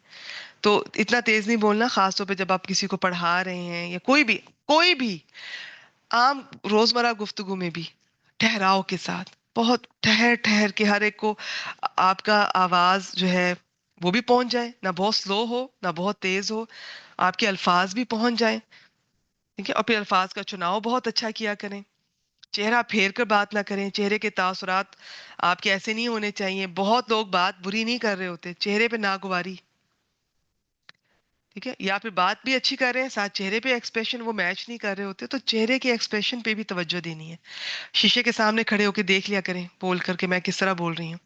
تو اتنا تیز نہیں بولنا، خاص طور پہ جب آپ کسی کو پڑھا رہے ہیں یا کوئی بھی عام روزمرہ گفتگو میں بھی ٹھہراؤ کے ساتھ، بہت ٹھہر ٹھہر کے ہر ایک کو آپ کا آواز جو ہے وہ بھی پہنچ جائے، نہ بہت سلو ہو نہ بہت تیز ہو، آپ کے الفاظ بھی پہنچ جائیں، ٹھیک ہے، اور پھر الفاظ کا چناؤ بہت اچھا کیا کریں، چہرہ پھیر کر بات نہ کریں، چہرے کے تاثرات آپ کے ایسے نہیں ہونے چاہیے. بہت لوگ بات بری نہیں کر رہے ہوتے، چہرے پہ ناگواری، ٹھیک ہے، یا پھر بات بھی اچھی کر رہے ہیں، ساتھ چہرے پہ ایکسپریشن وہ میچ نہیں کر رہے ہوتے، تو چہرے کے ایکسپریشن پہ بھی توجہ دینی ہے. شیشے کے سامنے کھڑے ہو کے دیکھ لیا کریں بول کر کے میں کس طرح بول رہی ہوں.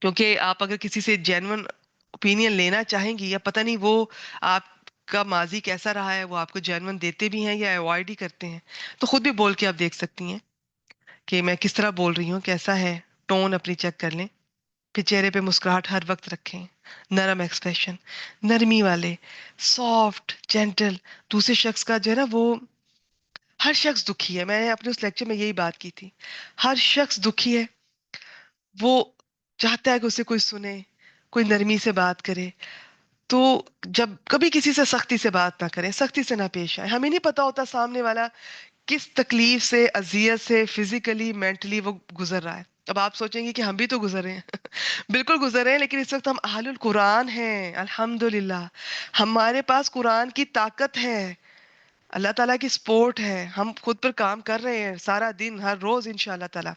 کیونکہ آپ اگر کسی سے جینون اوپینین لینا چاہیں گی، یا پتہ نہیں وہ آپ کا ماضی کیسا رہا ہے، وہ آپ کو جینون دیتے بھی ہیں یا اوائڈ ہی کرتے ہیں، تو خود بھی بول کے آپ دیکھ سکتی ہیں کہ میں کس طرح بول رہی ہوں، کیسا ہے ٹون، اپنی چیک کر لیں. پھر چہرے پہ مسکراہٹ ہر وقت رکھیں، نرم ایکسپریشن، نرمی والے، سافٹ جینٹل. دوسرے شخص کا جو ہے نا وہ، ہر شخص دکھی ہے، میں نے اپنے اس لیکچر میں یہی بات کی تھی، ہر شخص دکھی ہے، وہ چاہتا ہے کہ اسے کوئی سنے، کوئی نرمی سے بات کرے. تو جب کبھی کسی سے سختی سے بات نہ کریں، سختی سے نہ پیش آئے. ہمیں نہیں پتا ہوتا سامنے والا کس تکلیف سے، اذیت سے، فزیکلی مینٹلی وہ گزر رہا ہے. اب آپ سوچیں گے کہ ہم بھی تو گزر رہے ہیں. بالکل گزر رہے ہیں، لیکن اس وقت ہم اہل القرآن ہیں الحمدللہ. ہمارے پاس قرآن کی طاقت ہے، اللہ تعالیٰ کی سپورٹ ہے، ہم خود پر کام کر رہے ہیں سارا دن ہر روز انشاءاللہ تعالیٰ.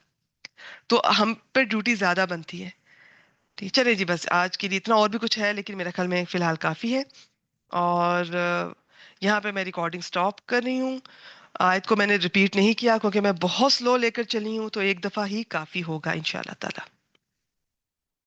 تو ہم پہ ڈیوٹی زیادہ بنتی ہے. ٹھیک، چلے جی، بس آج کے لیے اتنا. اور بھی کچھ ہے لیکن میرے خیال میں فی الحال کافی ہے. اور یہاں پہ میں ریکارڈنگ سٹاپ کر رہی ہوں. آیت کو میں نے ریپیٹ نہیں کیا کیونکہ میں بہت سلو لے کر چلی ہوں، تو ایک دفعہ ہی کافی ہوگا انشاءاللہ تعالیٰ.